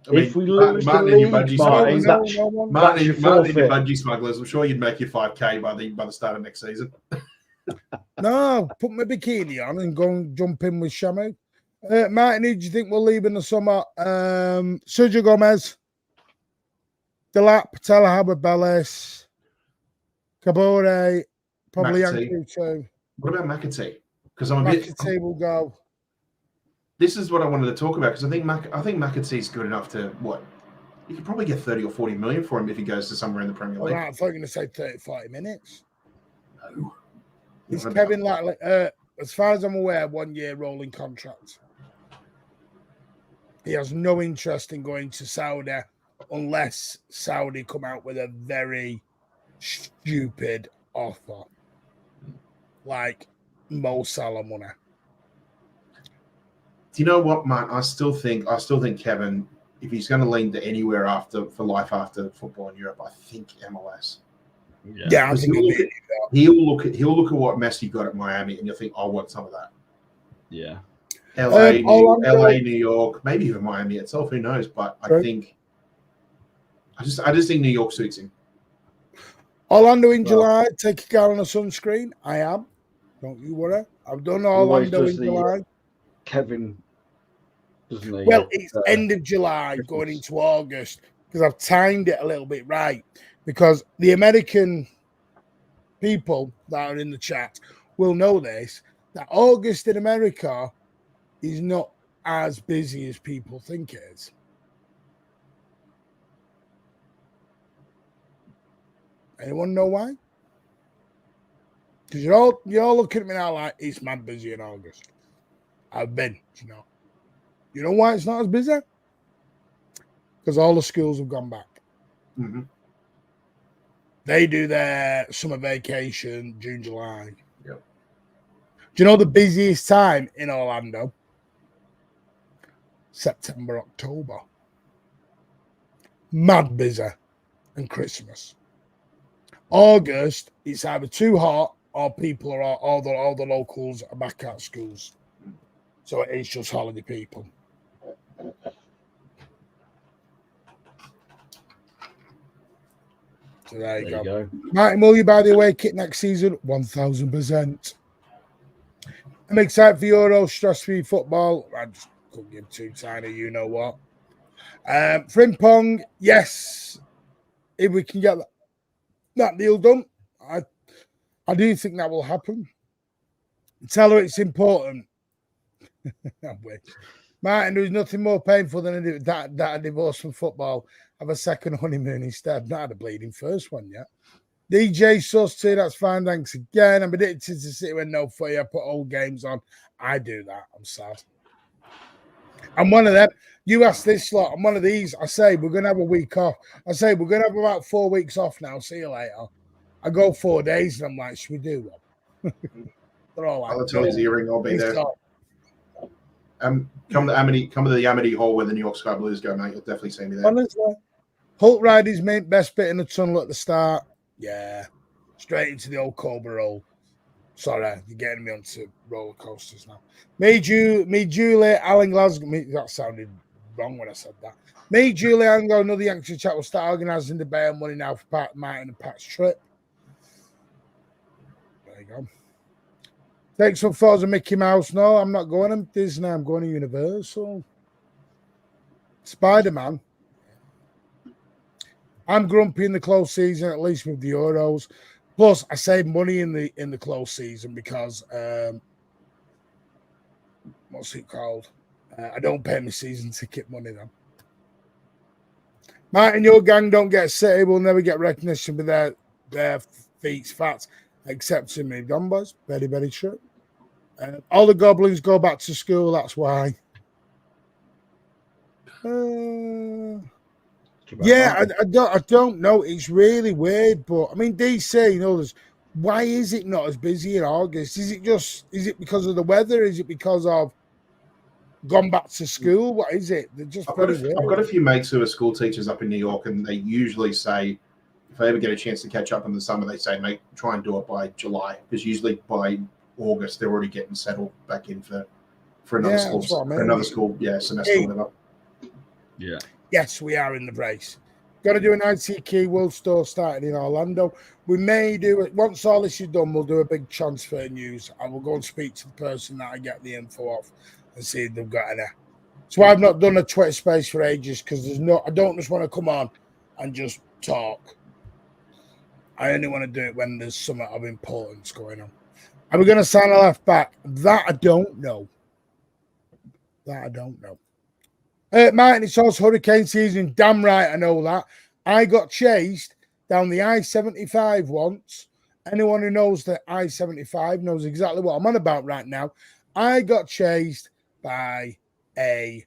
If we lose Martin and your budgie smugglers, I'm sure you'd make your 5K by the start of next season. No, put my bikini on and go and jump in with Shamu. Martin, who do you think we'll leave in the summer? Sergio Gomez, Delap, Telahaba Bellis, Cabore, probably Yanku too. What about McAtee? Because McAtee will go. This is what I wanted to talk about because I think McAtee's good enough to what you could probably get 30 or 40 million for him if he goes to somewhere in the Premier League. Right, I thought you were going to say 30, 40 minutes. No. Is Kevin Latley, as far as I'm aware, 1 year rolling contract. He has no interest in going to Saudi unless Saudi come out with a very stupid offer. Like Mo Salah money. Do you know what, man? I still think Kevin, if he's going to lean to anywhere for life after football in Europe, I think MLS. Yeah, I think he'll look at what Messi got at Miami, and you'll think, I want some of that. Yeah. LA, New York, maybe even Miami itself. Who knows? But I just think New York suits him. Orlando in July. Take a car on a sunscreen. I am. Don't you worry. I've done Orlando in July. Kevin. Well, it's end of July going into August because I've timed it a little bit right because the American people that are in the chat will know this, that August in America is not as busy as people think it is. Anyone know why? Because you're all looking at me now like it's mad busy in August. I've been. You know why it's not as busy? Because all the schools have gone back. Mm-hmm. They do their summer vacation June, July. Yep. Do you know the busiest time in Orlando? September, October. Mad busy. And Christmas. August, it's either too hot or people are all the locals are back at schools. So it's just holiday people. So there you go. Martin, will you buy the away kit next season? 1000%. I'm excited for Euro, stress-free football. I just couldn't give too tiny, you know what. Frimpong, yes. If we can get that deal done, I do think that will happen. Tell her it's important. Martin, there's nothing more painful than a divorce from football. Have a second honeymoon instead. Not had a bleeding first one yet. DJ Sus2, that's fine. Thanks again. I'm addicted to sit when no footy. I put old games on. I do that. I'm sad. I'm one of them. You ask this lot. I'm one of these. I say we're going to have a week off. I say we're going to have about 4 weeks off now. See you later. I go 4 days and I'm like, should we do one? They're all like, I'll tell his earring. I'll be there. Come to the Amity Hall where the New York Sky Blues go, mate. You'll definitely see me there. Honestly, Holt Riders, mate, best bit in the tunnel at the start. Yeah, straight into the old Cobra roll. Sorry, you're getting me onto roller coasters now. Me, Julie, Alan Glasgow. That sounded wrong when I said that. Me, Julie, Alan Glasgow, another Yankee chat will start organising the bail money now for Pat, Martin, and Pat's trip. There you go. Take some photos of Mickey Mouse. No, I'm not going to Disney. I'm going to Universal. Spider-Man. I'm grumpy in the close season, at least with the Euros. Plus, I save money in the close season because what's it called? I don't pay my season ticket money then. Martin, your gang don't get City. Will never get recognition with their feet's fat, except in me. Gone, boys. Very, very true. All the goblins go back to school. That's why. Yeah, I don't know. It's really weird, but I mean, DC, why is it not as busy in August? Is it because of the weather? Is it because of gone back to school? What is it? They're just I've got a few mates who are school teachers up in New York, and they usually say if they ever get a chance to catch up in the summer, they say, mate, try and do it by July, because usually by August they're already getting settled back in for another school, semester, whatever. Yeah. Yes, we are in the brace. Got to do an ITK World Store starting in Orlando. We may do it once all this is done. We'll do a big transfer news. I will go and speak to the person that I get the info off and see if they've got any. So I've not done a Twitter space for ages because I don't just want to come on and just talk. I only want to do it when there's something of importance going on. Are we going to sign a left back? That I don't know. Martin, it's also hurricane season. Damn right, I know that. I got chased down the I-75 once. Anyone who knows the I-75 knows exactly what I'm on about right now. I got chased by a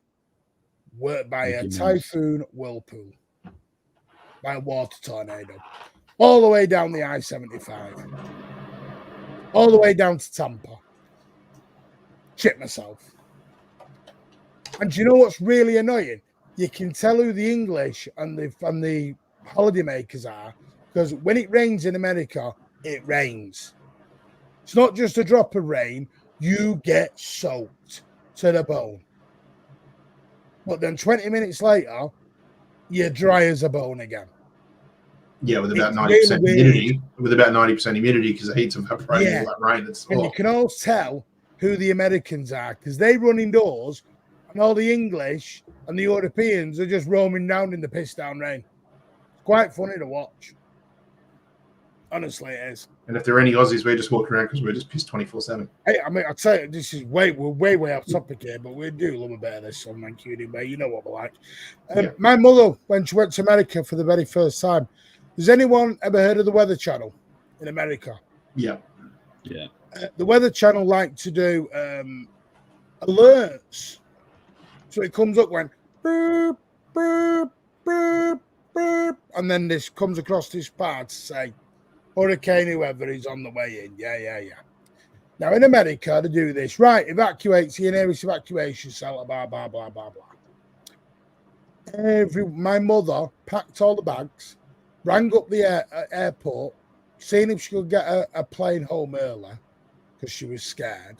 typhoon whirlpool, by a water tornado, all the way down the I-75, all the way down to Tampa. Chipped myself. And do you know what's really annoying? You can tell who the English and the holidaymakers are, because when it rains in America, it rains. It's not just a drop of rain. You get soaked to the bone. But then 20 minutes later, you're dry as a bone again. Yeah, with about 90% humidity. With about 90% humidity because the heat's evaporating all that rain. And you can all tell who the Americans are because they run indoors. And all the English and the Europeans are just roaming down in the piss down rain. It's quite funny to watch. Honestly, it is. And if there are any Aussies, we're just walking around because we're just pissed 24/7. Hey, I mean, I'll tell you, we're way off topic here, but we do love a bit of this on Mancunian, but you know what we're like. My mother, when she went to America for the very first time, has anyone ever heard of the Weather Channel in America? Yeah. Yeah. The Weather Channel like to do alerts. So it comes up when boop, boop, boop, boop, and then this comes across this part to say hurricane whoever is on the way in. Yeah. Now in America they do this. Right, evacuate to your nearest evacuation cell, blah, blah, blah, blah, blah. My mother packed all the bags, rang up the airport, seeing if she could get a plane home early because she was scared.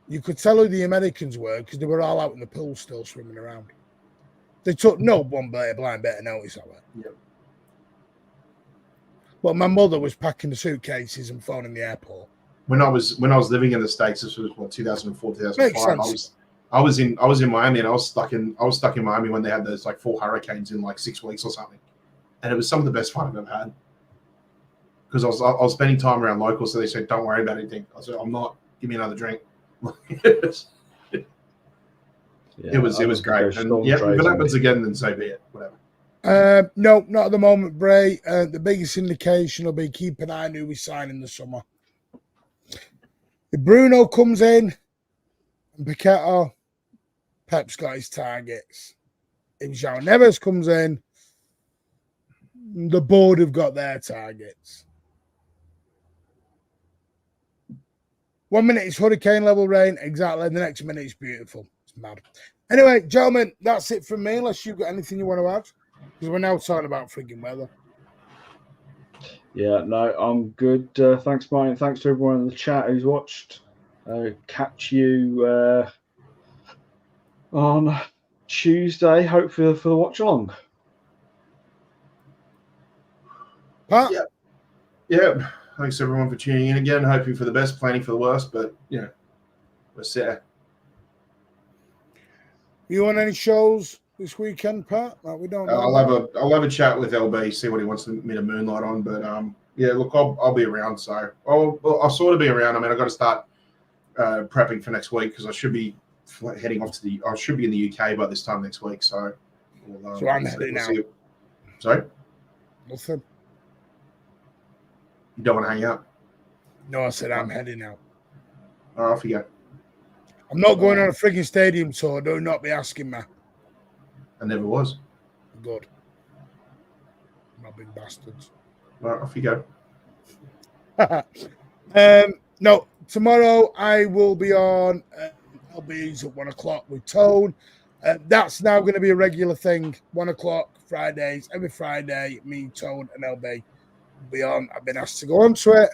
You could tell who the Americans were because they were all out in the pool still swimming around. They took no blind bit of notice of it. Yep. But my mother was packing the suitcases and phoning the airport. When I was living in the States, this was 2004, 2005. I was in Miami, and I was stuck in Miami when they had those like 4 hurricanes in like 6 weeks or something, and it was some of the best fun I've ever had because I was spending time around locals, so they said, "Don't worry about anything." I said, "I'm not. Give me another drink." It was great. And yeah, if it happens again, then so be it. Whatever. No, not at the moment, Bray. The biggest indication will be keep an eye on who we sign in the summer. If Bruno comes in and Paquetá, Pep's got his targets. If João Neves comes in, the board have got their targets. 1 minute it's hurricane level rain, exactly. The next minute it's beautiful. It's mad. Anyway, gentlemen, that's it from me, unless you've got anything you want to add. Because we're now talking about frigging weather. Yeah, no, I'm good. Thanks, Brian. Thanks to everyone in the chat who's watched. Catch you on Tuesday, hopefully for the watch along. Pat? Yeah. Thanks everyone for tuning in again. Hoping for the best, planning for the worst, but we're set. You on any shows this weekend, Pat? No, we don't. I'll have a chat with LB, see what he wants me to moonlight on. But look, I'll be around. So I'll sort of be around. I mean, I've got to start prepping for next week because I should be heading off to I should be in the UK by this time next week. So I'm heading out. Sorry? Nothing. You don't want to hang out? No, I said I'm heading out. All right, off you go. I'm not going on a frigging stadium tour. Do not be asking me. I never was. Good. Robbing bastards. All right, off you go. No, tomorrow I will be on LB's at 1 o'clock with Tone. That's now going to be a regular thing. 1 o'clock Fridays. Every Friday, me, Tone, and LB will be on. I've been asked to go on to it.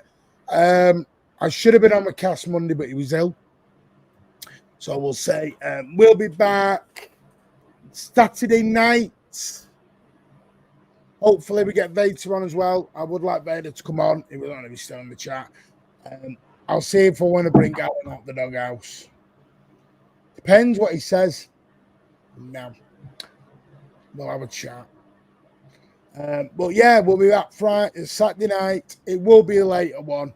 I should have been on with Cass Monday, but he was ill. So we'll say we'll be back Saturday night. Hopefully we get Vader on as well. I would like Vader to come on. He will only be still in the chat. I'll see if I want to bring Alan out the doghouse. Depends what he says. No. We'll have a chat. But yeah, we'll be back Friday, Saturday night. It will be a later one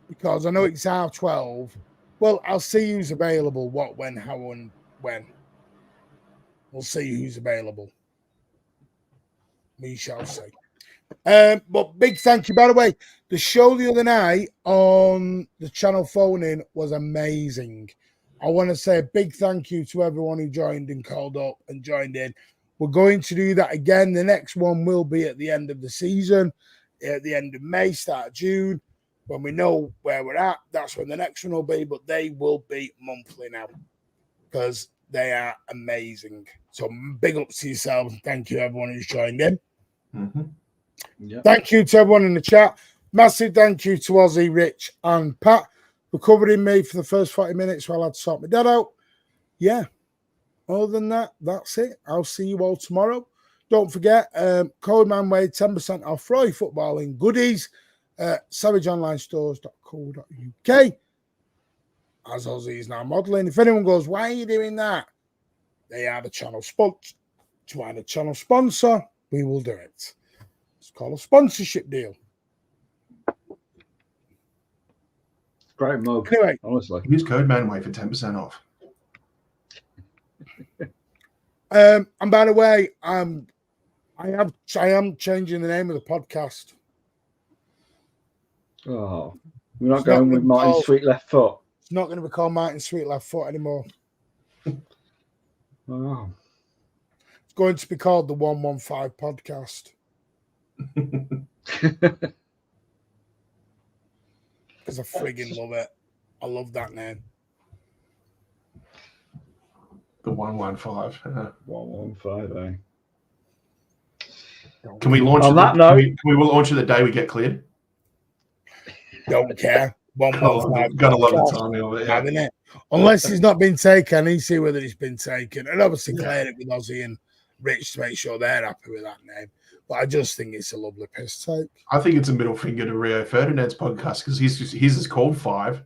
because I know it's 12:30. Well, I'll see who's available, what, when, how, and when. We'll see who's available. We shall see. But big thank you. By the way, the show the other night on the channel phone-in was amazing. I want to say a big thank you to everyone who joined and called up and joined in. We're going to do that again. The next one will be at the end of the season, at the end of May, start of June. When we know where we're at, that's when the next one will be. But they will be monthly now because they are amazing. So big ups to yourselves. Thank you, everyone who's joined in. Mm-hmm. Yep. Thank you to everyone in the chat. Massive thank you to Ozzy, Rich, and Pat for covering me for the first 40 minutes while I had to sort my dad out. Yeah. Other than that, that's it. I'll see you all tomorrow. Don't forget, code Manway, 10% off Roy footballing goodies at savageonlinestores.co.uk. As Ozzy is now modelling. If anyone goes, why are you doing that? They are the channel sponsor. To add a channel sponsor, we will do it. It's called a sponsorship deal. Great mug. Anyway, honestly. Use code Manway for 10% off. And by the way, I am changing the name of the podcast. Oh, we're not going with Martin's sweet left foot. It's not going to be called Martin Sweet Left Foot anymore. Wow. It's going to be called the 115 Podcast. Because I friggin' love it. I love that name. The 115. 115, eh? Can we launch On that note, can we launch it the day we get cleared? Don't care. 115. Gotta love the timing of it, Having it. Unless he's not been taken, I need to see whether he's been taken. And obviously clear it with Ozzy and Rich to make sure they're happy with that name. But I just think it's a lovely piss take. I think it's a middle finger to Rio Ferdinand's podcast because his is called 5.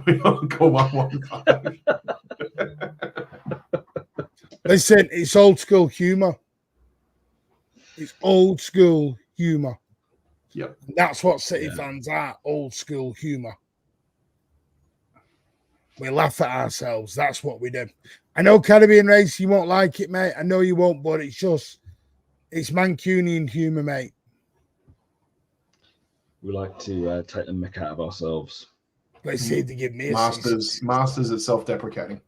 We don't call 115. Listen, it's old school humour. It's old school humour. Yep. That's what City fans are, old school humour. We laugh at ourselves. That's what we do. I know Caribbean Race, you won't like it, mate. I know you won't, but it's Mancunian humour, mate. We like to take the mick out of ourselves. Let's see if they give me a Masters at self-deprecating.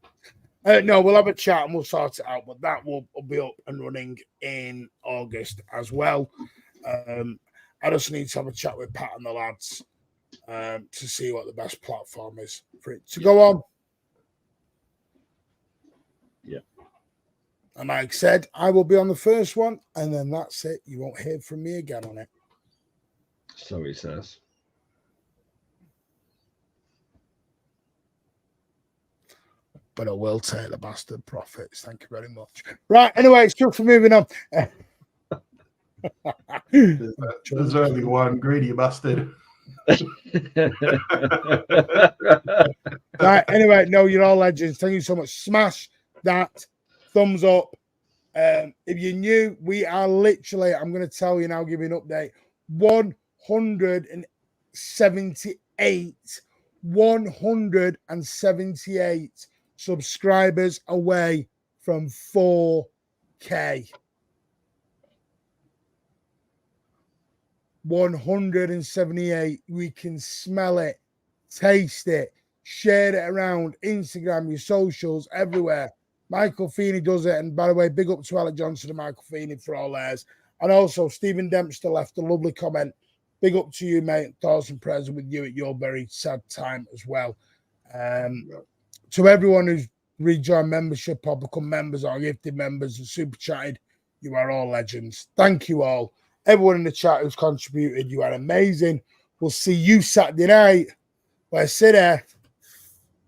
No, we'll have a chat and we'll sort it out, but that will be up and running in August as well. I just need to have a chat with Pat and the lads to see what the best platform is for it to go on. Yeah. And like I said, I will be on the first one, and then that's it. You won't hear from me again on it. So he says. But I will take the bastard profits. Thank you very much. Right, anyway, it's just for moving on. There's only one greedy bastard. Right, anyway, no, you're all legends. Thank you so much. Smash that thumbs up. If you're new, we are literally, I'm going to tell you now, give you an update, 178 subscribers away from 4K. 178. We can smell it, taste it, share it around Instagram, your socials, everywhere. Michael Feeney does it. And by the way, big up to Alec Johnson and Michael Feeney for all theirs. And also, Stephen Dempster left a lovely comment. Big up to you, mate. Thoughts and prayers with you at your very sad time as well. To everyone who's rejoined membership or become members or gifted members and super chatted, you are all legends. Thank you all. Everyone in the chat who's contributed, you are amazing. We'll see you Saturday night where City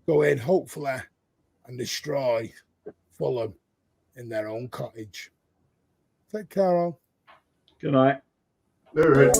go in, hopefully, and destroy Fulham in their own cottage. Take care, all. Good night. All right.